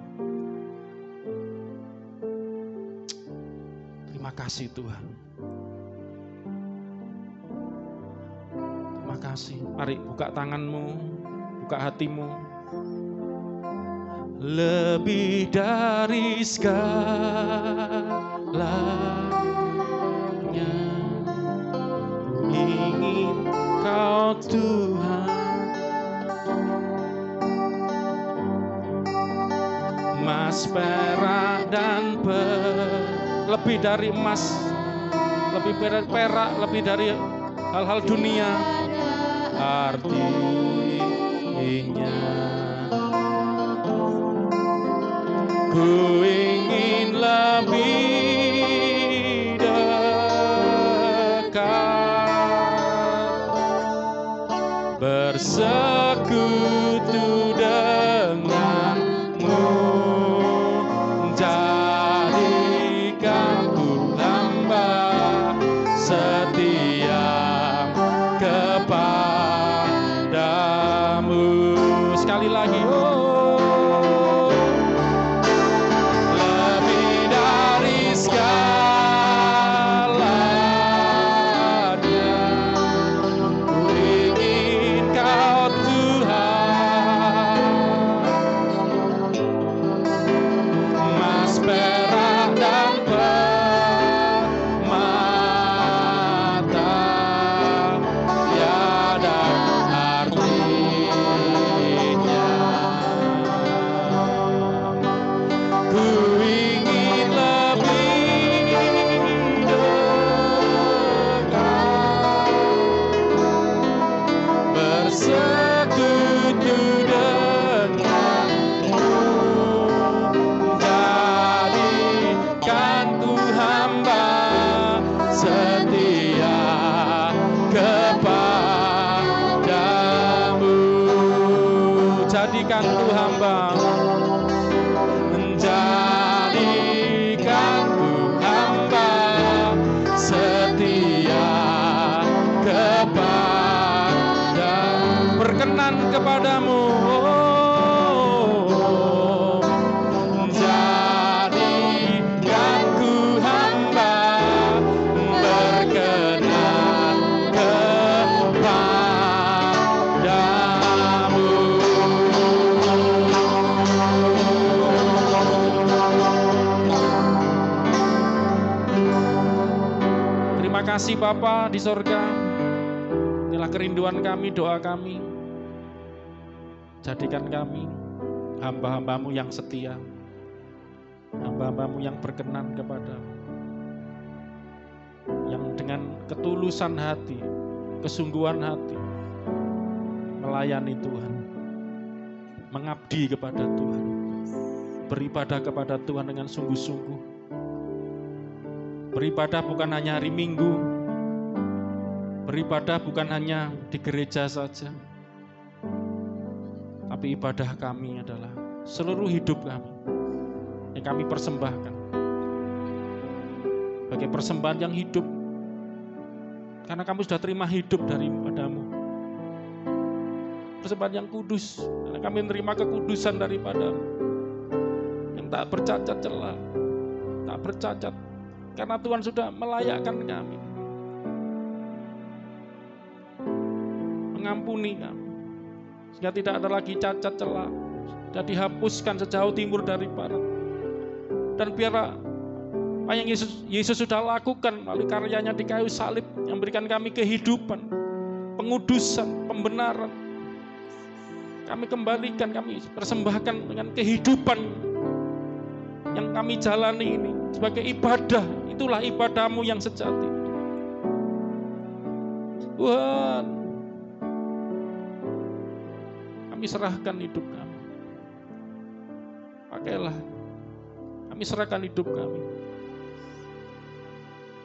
Terima kasih Tuhan. Terima kasih. Mari buka tanganmu, buka hatimu. Lebih dari segalanya, ingin Kau Tuhan. Emas, perak, dan lebih dari emas, lebih dari perak, lebih dari hal-hal dunia. Artinya ku ingin lebih dekat, bersekutu denganmu, jadikan ku hamba setia kepadamu. Sekali lagi, lebih dari segalanya, jadikanku hamba, jadikanku hamba setia kepada, berkenan kepadamu. Jadikanku hamba berkenan kepadamu. Terima kasih Bapa di sorga. Inilah kerinduan kami, doa kami. Jadikan kami hamba-hambamu yang setia, hamba-hambamu yang berkenan kepadamu, yang dengan ketulusan hati, kesungguhan hati melayani Tuhan, mengabdi kepada Tuhan, beribadah kepada Tuhan dengan sungguh-sungguh. Beribadah bukan hanya hari Minggu, beribadah bukan hanya di gereja saja, tapi ibadah kami adalah seluruh hidup kami yang kami persembahkan sebagai persembahan yang hidup, karena kami sudah terima hidup daripadamu. Persembahan yang kudus, karena kami menerima kekudusan daripadamu, yang tak bercacat celah, tak bercacat, karena Tuhan sudah melayakkan kami, mengampuni kami, sehingga tidak ada lagi cacat celah, dan dihapuskan sejauh timur dari barat. Dan biarlah apa yang Yesus sudah lakukan melalui karyanya di kayu salib, yang memberikan kami kehidupan, pengudusan, pembenaran, kami kembalikan, kami persembahkan dengan kehidupan yang kami jalani ini sebagai ibadah. Itulah ibadahmu yang sejati, Tuhan. Kami serahkan hidup kami, pakailah. Kami serahkan hidup kami.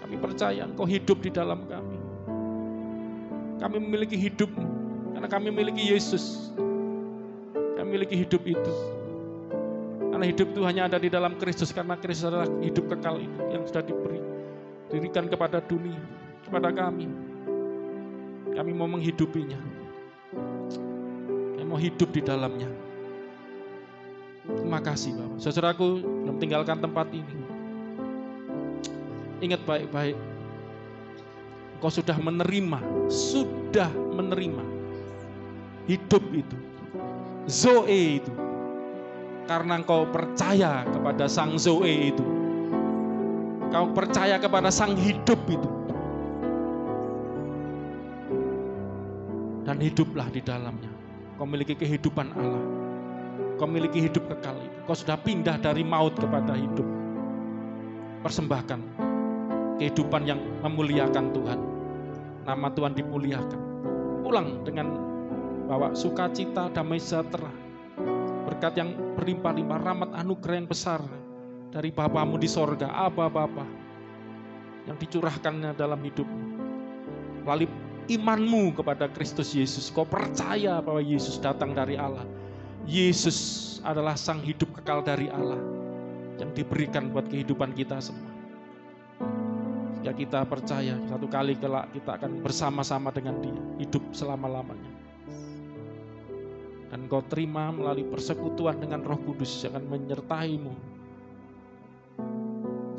Kami percaya Engkau hidup di dalam kami. Kami memiliki hidup karena kami memiliki Yesus. Kami memiliki hidup itu, karena hidup itu hanya ada di dalam Kristus, karena Kristus adalah hidup kekal itu yang sudah diberikan kepada dunia, kepada kami. Kami mau menghidupinya, kami mau hidup di dalamnya. Terima kasih Bapak. Saudaraku yang tinggalkan tempat ini, ingat baik-baik, Engkau sudah menerima hidup itu, Zoe itu, karena Engkau percaya kepada Sang Zoe itu. Kau percaya kepada Sang hidup itu, dan hiduplah di dalamnya. Kau memiliki kehidupan Allah, kau memiliki hidup kekal itu. Kau sudah pindah dari maut kepada hidup. Persembahkan kehidupan yang memuliakan Tuhan, nama Tuhan dimuliakan. Pulang dengan bawa sukacita, damai sejahtera, berkat yang berlimpah-limpah, rahmat anugerah yang besar dari Bapamu di sorga, Aba Bapa, yang dicurahkannya dalam hidupmu melalui imanmu kepada Kristus Yesus. Kau percaya bahwa Yesus datang dari Allah, Yesus adalah Sang hidup kekal dari Allah yang diberikan buat kehidupan kita semua. Sehingga kita percaya satu kali kelak kita akan bersama-sama dengan Dia, hidup selama-lamanya. Dan kau terima melalui persekutuan dengan Roh Kudus yang akan menyertaimu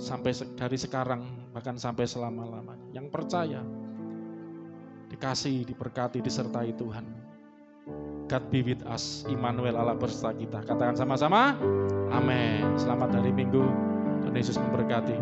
sampai dari sekarang bahkan sampai selama-lamanya. Yang percaya dikasihi, diberkati, disertai Tuhan. God be with us, Immanuel, Allah bersama kita. Katakan sama-sama, amin. Selamat hari Minggu, Tuhan Yesus memberkati.